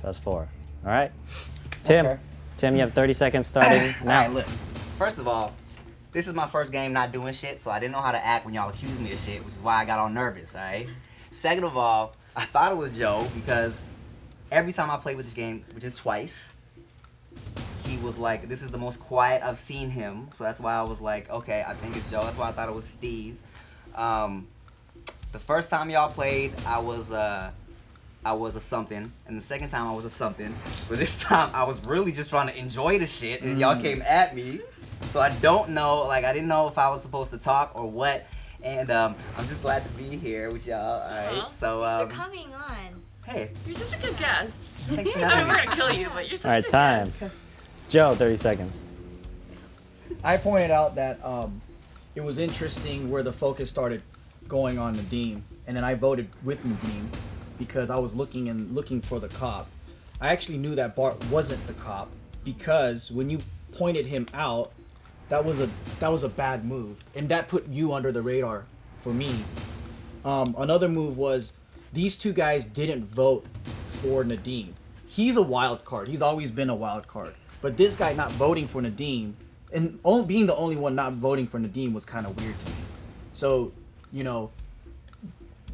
That's 4. All right. Tim. Okay. Tim, you have 30 seconds starting now. Alright, look. First of all, this is my first game not doing shit, so I didn't know how to act when y'all accused me of shit, which is why I got all nervous, alright? Second of all, I thought it was Joe because every time I played with this game, which is twice, he was like, this is the most quiet I've seen him. So that's why I was like, okay, I think it's Joe. That's why I thought it was Steve. The first time y'all played, I was a something, and the second time I was a something. So this time I was really just trying to enjoy the shit, and y'all came at me. So I don't know, like I didn't know if I was supposed to talk or what. And I'm just glad to be here with y'all. All right. So Thanks for coming on. hey, You're such a good guest. thanks for I mean, having we're me. gonna kill you, but you're such All a right, good time. guest. Joe, 30 seconds. I pointed out that it was interesting where the focus started going on Nadeem, and then I voted with Nadeem because I was looking for the cop. I actually knew that Bart wasn't the cop because when you pointed him out, that was a bad move, and that put you under the radar for me. Another move was these two guys didn't vote for Nadeem. He's a wild card. He's always been a wild card. But this guy not voting for Nadeem and being the only one not voting for Nadeem was kind of weird to me. So,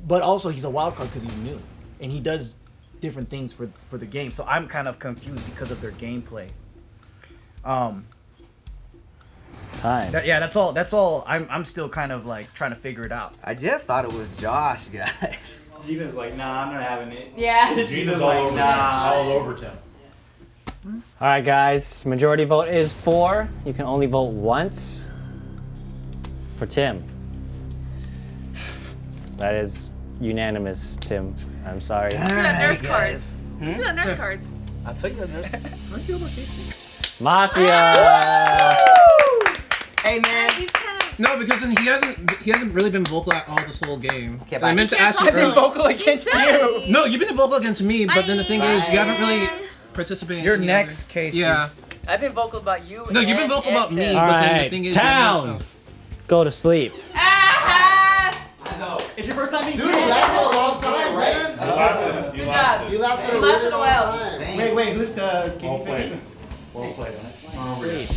but also he's a wild card because he's new and he does different things for the game. So I'm kind of confused because of their gameplay. Time. That's all. I'm still kind of like trying to figure it out. I just thought it was Josh, guys. Gina's like, nah, I'm not having it. Yeah. Gina's all over Tim. All right, guys. Majority vote is 4. You can only vote once for Tim. That is unanimous, Tim. I'm sorry. See that nurse card. guys. See that nurse card. I'll tell you this. How do you feel about Casey? Mafia. Hey man. He's kind of. No, because he hasn't really been vocal at all this whole game. Okay, And I but meant to can't ask you talk I've been earlier. vocal against you. No, you've been vocal against me, but then the thing is, you haven't really participated. You're in the next, other- Casey. Yeah. I've been vocal about you. No, you've been and- vocal about and me, Tim. All but then the right, thing is, town. Go to sleep. It's your first time being Dude, killed. that's a long time, right? Good job. You lasted a You really lasted a long while. time. Wait, who's to Casey Well picking? played. Well played.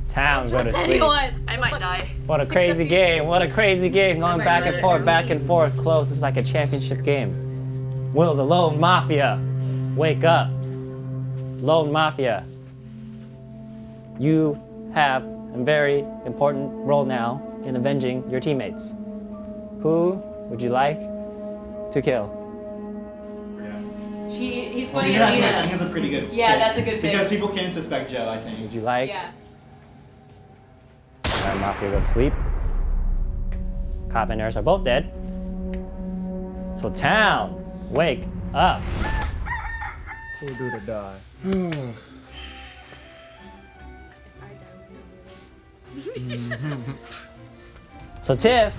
Town, go to Trust sleep. anyone. I might die. What a crazy game. What a crazy game. Going back and forth, close. It's like a championship game. Will the Lone Mafia wake up? Lone Mafia, you have a very important role now in avenging your teammates. Who would you like to kill? He's putting Gina, it I think Gina. that's a pretty good Yeah, pick. that's a good pick. Because people can suspect Joe, I think. Would you like? Yeah. Alright, Mafia, go to sleep. Cop and nurse are both dead. So town, wake up. Who do to die? I don't know this. So Tiff,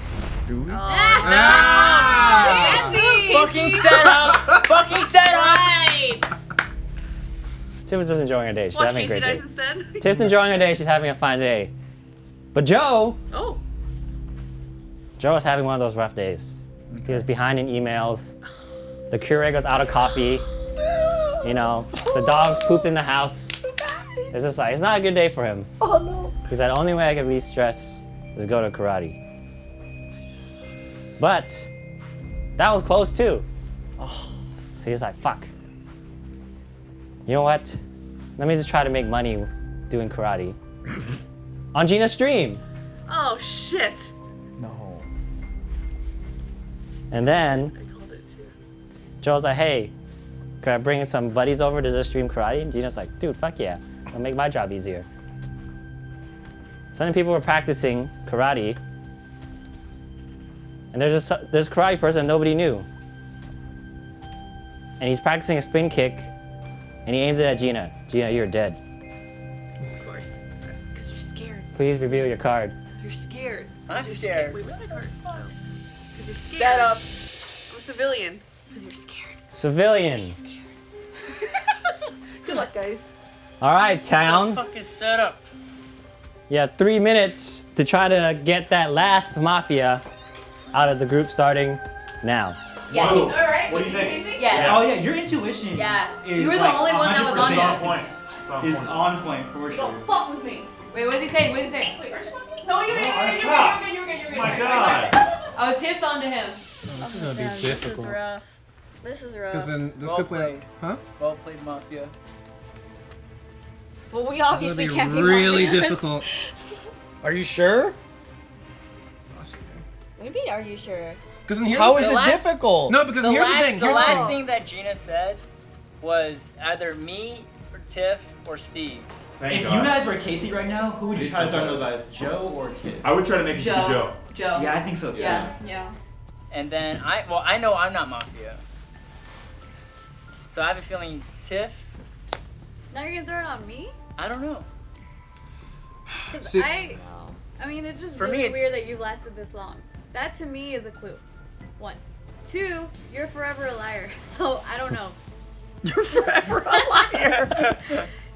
Fucking setup. Fucking setup. Tiff was just enjoying her day. She's Watch having a Casey great day. dies instead. Tiff's enjoying her day. She's having a fine day. But Joe Oh. is having one of those rough days. He was behind in emails. The Keurigos out of coffee. The dogs pooped in the house. It's just like, it's not a good day for him. Oh no. He said, the only way I can release stress is go to karate. But that was close too. So he's like, fuck. You know what? Let me just try to make money doing karate. On Gina's stream. Oh shit. No. And then I called it too. Joe's like, hey, could I bring some buddies over to just stream karate? And Gina's like, dude, fuck yeah. It'll make my job easier. So then people were practicing karate. And there's a karate person nobody knew. and he's practicing a spin kick, and he aims it at Gina. Gina, you're dead. Of course. Because you're scared. Please reveal your card. You're scared. I'm scared. Wait, where's my card? Because you're scared. Set up. I'm a civilian. Because you're scared. Civilian. Good luck, guys. All right, town. Fucking set up. You have 3 minutes to try to get that last Mafia out of the group starting now. Yeah, Whoa. he's alright. What do you think? Yes. Oh yeah, your intuition. Yeah. Is You were the like only one that was on 100% it. Point. It's on Is point. on point for sure. Don't fuck with me. Wait, what does he say? What does he say? Wait, aren't you fucking? No, you're good. You're good. You're good. My Sorry, God. sorry. Oh, Tiff's onto him. This is gonna be Damn, difficult. This is rough. This is Because rough. then this Well could play. played. Huh? Well played, Mafia. Well, we This is obviously gonna can't be be really Mafias. difficult. Are you sure? Possibly. What do you mean, are you sure? Because here's How the is thing. it last- difficult? No, because here's the thing. The Here's the last thing. thing that Gina said was either me or Tiff or Steve. If you guys were Casey right now, who would you try to throw as Joe or Tiff? I would try to make it to Joe. Joe. Joe. Yeah, I think so too. Yeah. Yeah. And then I know I'm not Mafia. So I have a feeling Tiff, Now you're gonna throw it on me? I don't know. 'Cause See- I mean, it's just For me, really it's- weird that you lasted this long. That to me is a clue. 1. 2, you're forever a liar. So I don't know. You're forever a liar.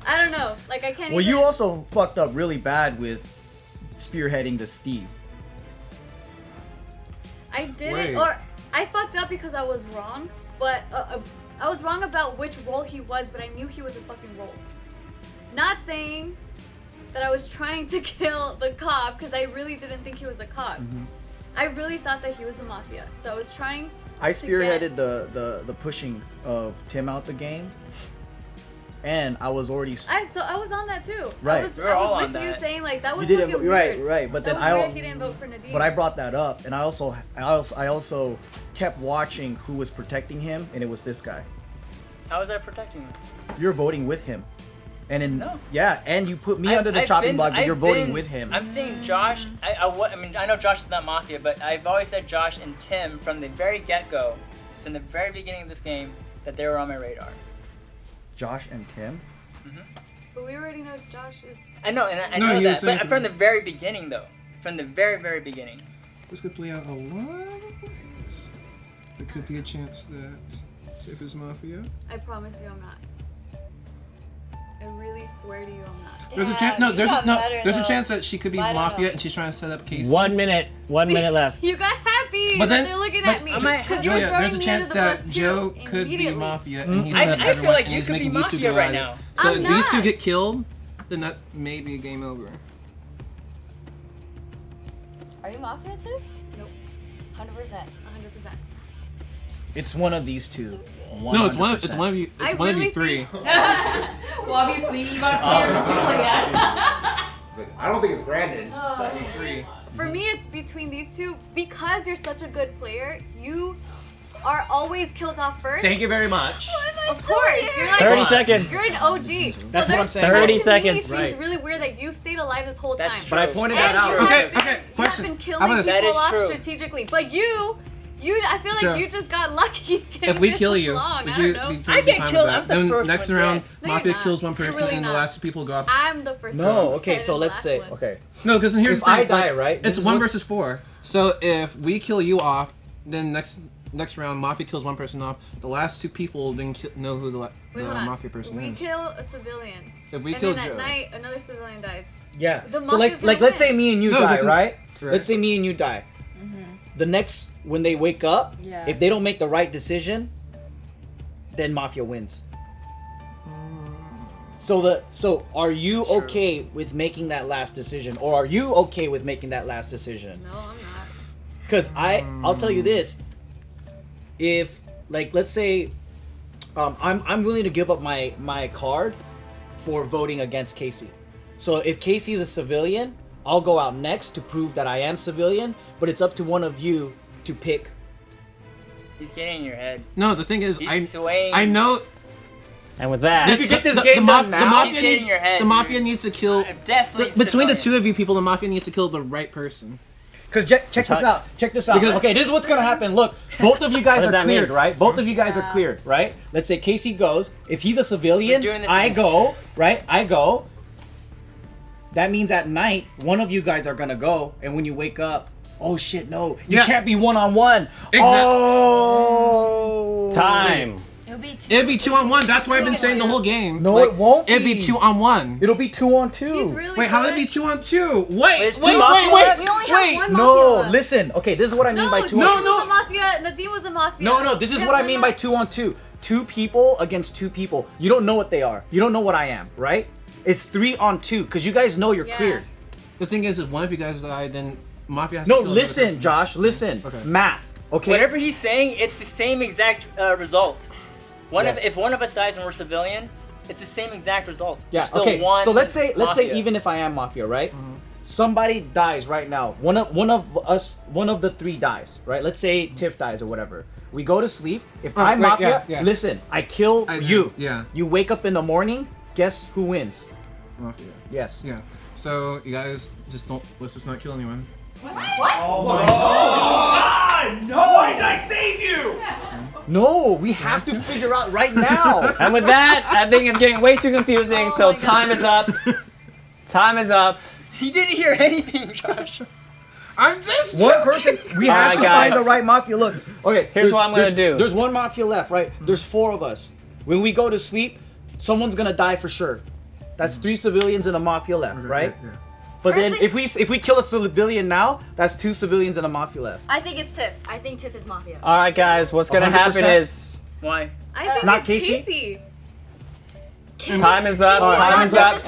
I don't know. Like I can't. Well, even... you also fucked up really bad with spearheading the Steve. I did Wait. it, or I fucked up because I was wrong. But I was wrong about which role he was, but I knew he was a fucking role. Not saying that I was trying to kill the cop because I really didn't think he was a cop. I really thought that he was a mafia. So I was trying. I to spearheaded the pushing of Tim out the game, and I was already. I was on that too. Right. I was, We're all I on was with you that. saying like that You was didn't. fucking Right. weird. Right. But That then was weird he didn't vote for Nadeem. But I brought that up, and I also kept watching who was protecting him, and it was this guy. How was I protecting him? You're voting with him, and in No. yeah, and you put me under the chopping block, but you're voting with him. I'm saying Josh. I mean, I know Josh is not Mafia, but I've always said Josh and Tim from the very get-go, from the very beginning of this game, that they were on my radar. Josh and Tim. But we already know Josh is. I know, and I No, know he was that, but saying- from the very beginning, though, from the very, very beginning. This could play out a lot of ways. There could be a chance that Tiff is Mafia. I promise you, I'm not. I really swear to you, I'm not. There's a Damn, chance. No, you there's a got no. better, There's a though. chance that she could be But I don't Mafia know. and she's trying to set up Casey. 1 minute. 1 minute left. You got happy. But then- they're looking but- at me I might- because you were Julia, throwing there's a me chance under the that bus Joe too, could be immediately. Mafia, and he I said feel everyone, like and you he's could be making these two Mafia go right at it. now. So I'm if these two not. get killed, then that's maybe a game over. Are you Mafia too? Nope. 100%. 100%. It's one of these two. No, it's one. It's 100%. one of you. It's I one of you really three. Well, obviously, you got to clear his Julia. I don't think it's Brandon. Three. For me, it's between these two because you're such a good player. You are always killed off first. Thank you very much. Of course, you're like 30 seconds. You're an OG. That's so what I'm there's- saying. that 30 to me seconds. seems Right. really weird that you stayed alive this whole That's time. true. But I pointed And that out. you Okay, have been, okay, you question. have been I'm killing gonna- That people is off true. strategically, but you, I feel like Joe, you just got lucky. If we this kill you, long. would I you don't be know. totally I get fine killed, with that? I'm the Then first next one round, dead. No, you're Mafia not. kills one You're person, really and the not. last two people go off. I'm the first. No, one okay, dead so in the let's last say, one. okay. No, because here's If the thing. I die, like, right, this It's is 1 what- versus 4. So if we kill you off, then next round, Mafia kills one person off. The last two people then know who the Wait, hold on. Mafia person We is. kill a civilian. If we and kill then Joe. at night, another civilian dies. Yeah. The So Mafia's like gonna let's win. say me and you No, die, this is- right? Right. Let's say me and you die. The next when they wake up, Yeah. if they don't make the right decision, then Mafia wins. So are you That's true. okay with making that last decision, or are you okay with making that last decision? No, I'm not. Because I'll tell you this. If like let's say, I'm willing to give up my card for voting against Casey. So if Casey is a civilian, I'll go out next to prove that I am civilian. But it's up to one of you to pick. He's getting in your head. No, the thing is, He's swaying. I know. And with that, You get this game done now? The Mafia He's getting needs, in your head, the Mafia dude. needs to kill. Definitely Between the civilian. two of you people, the Mafia needs to kill the right person. Because check this out. Check this out. Because- Okay, this is what's gonna happen. Look, both of you guys What does are that mean? cleared, right? Both of you guys are cleared, right? Let's say Casey goes. If he's a civilian, We're doing this I again. go, right? I go. That means at night, one of you guys are gonna go, and when you wake up, oh shit, no, you Yeah. can't be one-on-one. Exactly. Oh. Time. It'll be 2. It'd be 2-on-1. That's why I've been saying the whole game. No, it won't It'd be be. 2-on-1. It'll be 2-on-2. He's really Wait, how would it good. be 2-on-2? Wait, It's wait, two wait, Mafia. wait. We only have Wait. one No, Mafia. listen. Okay, this is what I mean by No, 2 Tiff on was a Mafia. Nadeem was a Mafia. No, this is We what I have mean one by 2-on-2. 2 people against 2 people. You don't know what they are. You don't know what I am, right? It's 3-on-2 because you guys know you're Yeah. cleared. The thing is, if one of you guys die, then Mafia has to No, kill another listen, person. Josh. Listen. Okay. Math. Okay. Whatever he's saying, it's the same exact result. Yes. If one of us dies and we're civilian, it's the same exact result. Yeah. There's still Okay. one So let's say Mafia. even if I am Mafia, right? Somebody dies right now. One of the 3 dies, right? Let's say Tiff dies or whatever. We go to sleep. If Oh, I'm wait, Mafia, yeah. listen. I kill you. Yeah. You wake up in the morning. Guess who wins? Mafia. Yes. Yeah. So you guys let's just not kill anyone. No, we have to figure out right now. And with that, I think it's getting way too confusing. So time is up. Time is up. He didn't hear anything, Josh. I'm just One person. We have Alright, to guys. find the right Mafia. Look. Okay. Here's what I'm gonna do. There's one Mafia left, right? There's 4 of us. When we go to sleep, someone's gonna die for sure. That's 3 civilians and a Mafia left, right? Yeah. But then Personally- if we kill a civilian now, that's 2 civilians and a Mafia left. I think it's Tiff. I think Tiff is Mafia. All right, guys. What's gonna happen 100%? is Why? I think Not it's Casey? time is up. Alright. Time is up.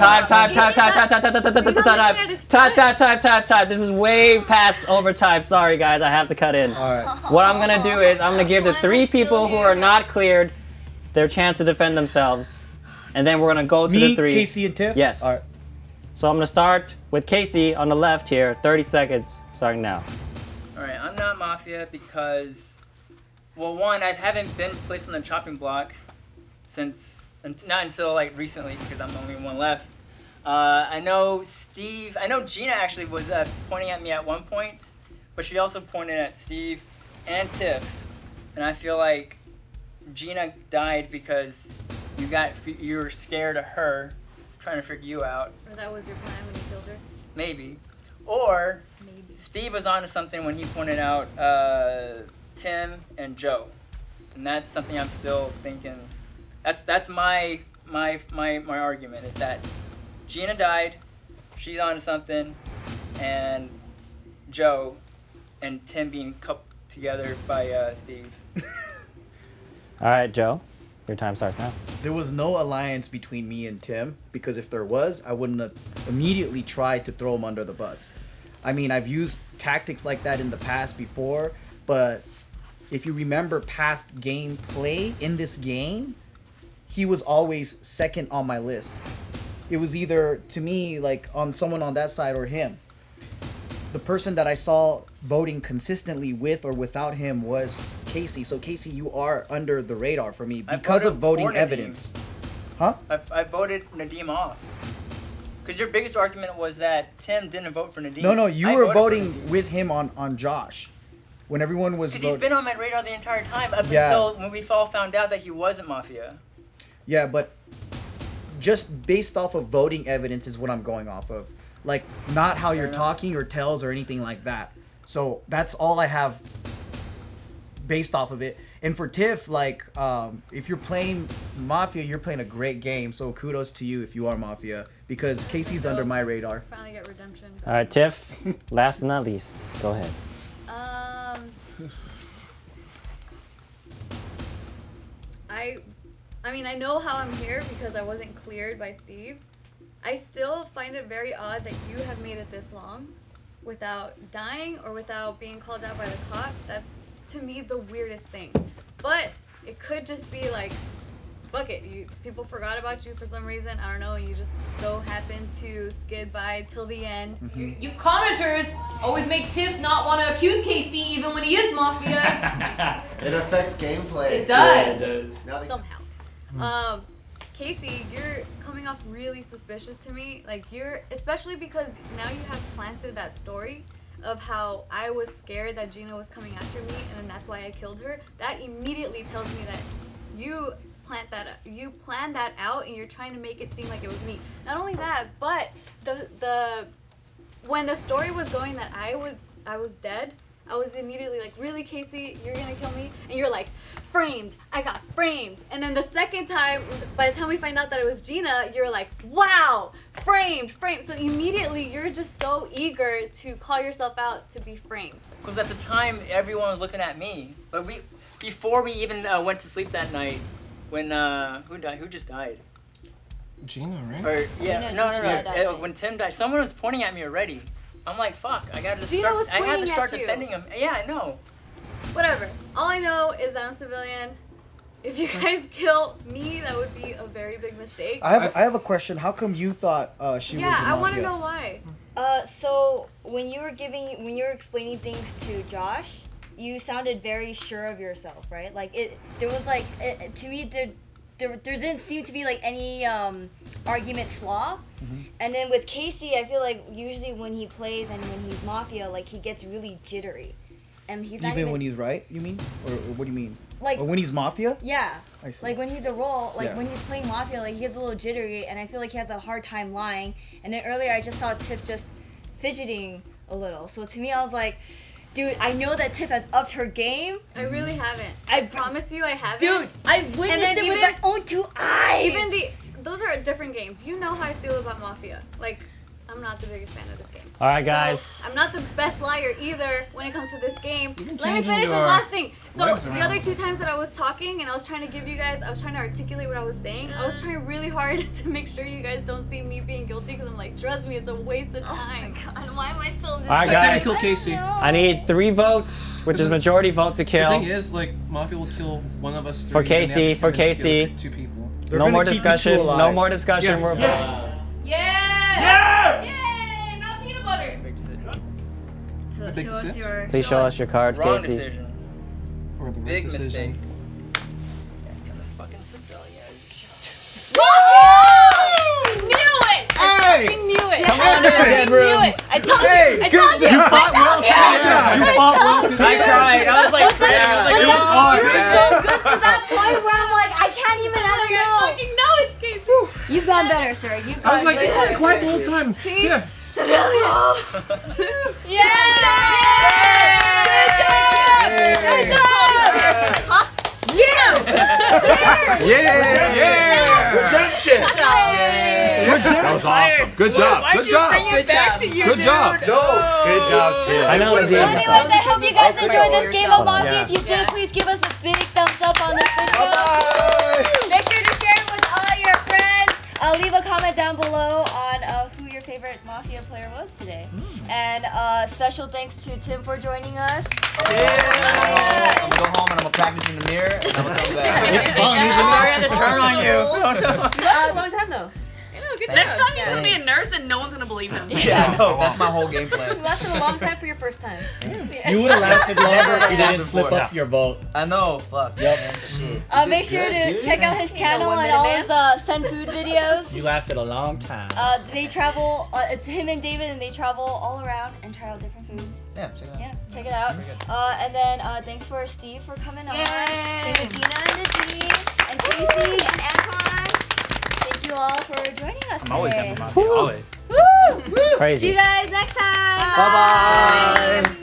Time. This is way past overtime. Sorry, guys. I have to cut in. All right. What I'm gonna do is I'm gonna give the Why am 3 I still people who here? are not cleared their chance to defend themselves, and then we're gonna go to Me, the 3. Casey, and Tiff. Yes. All right. So I'm gonna start with Casey on the left here. 30 seconds starting now. All right, I'm not Mafia because, well, one, I haven't been placed on the chopping block not until like recently because I'm the only one left. I know Gina actually was pointing at me at one point, but she also pointed at Steve and Tiff, and I feel like Gina died because you were scared of her, trying to figure you out, Or that was your plan when you killed her? maybe, or Maybe. Steve was onto something when he pointed out Tim and Joe, and that's something I'm still thinking. That's my argument is that Gina died, she's onto something, and Joe and Tim being coupled together by Steve. All right, Joe. Your time starts now. There was no alliance between me and Tim because if there was, I wouldn't have immediately tried to throw him under the bus. I mean, I've used tactics like that in the past before, but if you remember past gameplay in this game, he was always second on my list. It was either, to me, like on someone on that side or him. The person that I saw voting consistently with or without him was Casey. So Casey, you are under the radar for me I because of voted voting for Nadeem. evidence. Huh? I voted Nadeem off. Because your biggest argument was that Tim didn't vote for Nadeem. No, you I were voted for voting Nadeem. with him on Josh. When everyone was Because he's voting. been on my radar the entire time up Yeah. until when we all found out that he wasn't Mafia. Yeah, but just based off of voting evidence is what I'm going off of. Like, not how you're enough. talking or tells or anything like that. So that's all I have based off of it. And for Tiff, like, if you're playing Mafia, you're playing a great game. So kudos to you if you are Mafia, because Casey's under my radar. Finally get redemption. All right, Tiff. Last but not least, go ahead. I mean, I know how I'm here because I wasn't cleared by Steve. I still find it very odd that you have made it this long without dying or without being called out by the cop. That's, to me, the weirdest thing. But it could just be like, fuck it, people forgot about you for some reason, I don't know, and you just so happened to skid by till the end. You commenters always make Tiff not want to accuse Casey even when he is Mafia. It affects gameplay. It does. Yeah, it does. Now they- Somehow. Casey, you're coming off really suspicious to me. Like, especially because now you have planted that story. of how I was scared that Gina was coming after me, and then that's why I killed her, that immediately tells me that you planned that out, and you're trying to make it seem like it was me. Not only that, but when the story was going that I was dead, I was immediately like, really, Casey, you're gonna kill me? And you're like, framed. I got framed. And then the second time, by the time we find out that it was Gina, you're like, wow, framed. So immediately, you're just so eager to call yourself out to be framed. Because at the time, everyone was looking at me. But before we even went to sleep that night, when who just died? Gina, right? Or yeah, Gina, no. yeah, died. When Tim died, someone was pointing at me already. I'm like, fuck, I had to Gina was start pointing at you. defending him. Yeah, I know. Whatever. All I know is that I'm civilian. If you guys kill me, that would be a very big mistake. I have a question. How come you thought she was? Yeah, the I want to Mafia? know why. So when you were explaining things to Josh, you sounded very sure of yourself, right? Like there was like to me there didn't seem to be like any argument flaw. Mm-hmm. And then with Casey, I feel like usually when he plays and when he's Mafia, like he gets really jittery, and he's not even when he's right. You mean, or what do you mean? Like or when he's Mafia? Yeah. I see. Like when he's a role, like Yeah. when he's playing Mafia, like he gets a little jittery, and I feel like he has a hard time lying. And then earlier I just saw Tiff just fidgeting a little. So to me, I was like, dude, I know that Tiff has upped her game. I really haven't. I promise you I haven't. Dude, I witnessed it with my own 2 eyes. Those are different games. You know how I feel about Mafia. Like, I'm not the biggest fan of this game. All right, So, guys. I'm not the best liar either when it comes to this game. Let me changing finish this your last thing. So legs the around. other 2 times that I was talking and I was trying to give you guys, I was trying to articulate what I was saying. I was trying really hard to make sure you guys don't see me being guilty because I'm like, trust me, it's a waste of time. Oh my god, why am I still in this All right, Let's say we guys. kill Casey. I need 3 votes, which is majority vote to The kill. thing is, like, Mafia will kill one of us. For three, and they have Casey, to for convince the other Casey. 2 people. They're No gonna more keep you discussion. two alive. No more discussion. Yeah. We're Yes. Yes! Yay! Not peanut butter. Big decision. So big show us decision. your. Please show us your cards, Wrong Casey. decision. Or the right Big decision. mistake. That's kind of fucking civilian. I knew it! I Hey! fucking knew it! Come I on in the fucking bedroom. knew it! I told Hey, you! I good told you! job. You fought well, You fought well. I tried. I was like, praying. I was like, It it was hard. You're so good to that point where I'm like, I can't even. I don't I know. fucking know it's Casey! You've gotten better, sir. You've I was gotten like, he's better. been quiet the whole time. See? Tiff. Civilian! Good job! Yeah. Redemption. That was awesome. Good job. Good job. Good job. Good job. Good job, Tim. I know Nadeem. Well, anyways, I hope you guys enjoyed this game of Mafia. Yeah. If you did, please give us a big thumbs up on this video. Make sure to share it with all your friends. Leave a comment down below on who your favorite Mafia player was today. And special thanks to Tim for joining us. I'm gonna go home and I'm gonna practice in the mirror and I'm gonna come back. It's fun. I'm sorry I had to turn on you. That's a long time though. Next time he's gonna be a nurse and no one's gonna believe him. Yeah, I know. That's my whole game plan. You lasted a long time for your first time. You would have lasted longer if you Yeah, didn't slip before. up your vote. I know. Fuck. Yep. Man, shit. Make sure to check out his channel and all his Send Food videos. You lasted a long time. They travel, it's him and David, and they travel all around and try out different foods. Yeah, check it out. Yeah, check it out. And then thanks for Steve for coming on. Same with Gina and Nadeem and Casey and Antoine. Thank you all for joining us I'm always today. down for Mafia. Always. Woo! Crazy. See you guys next time. Bye bye.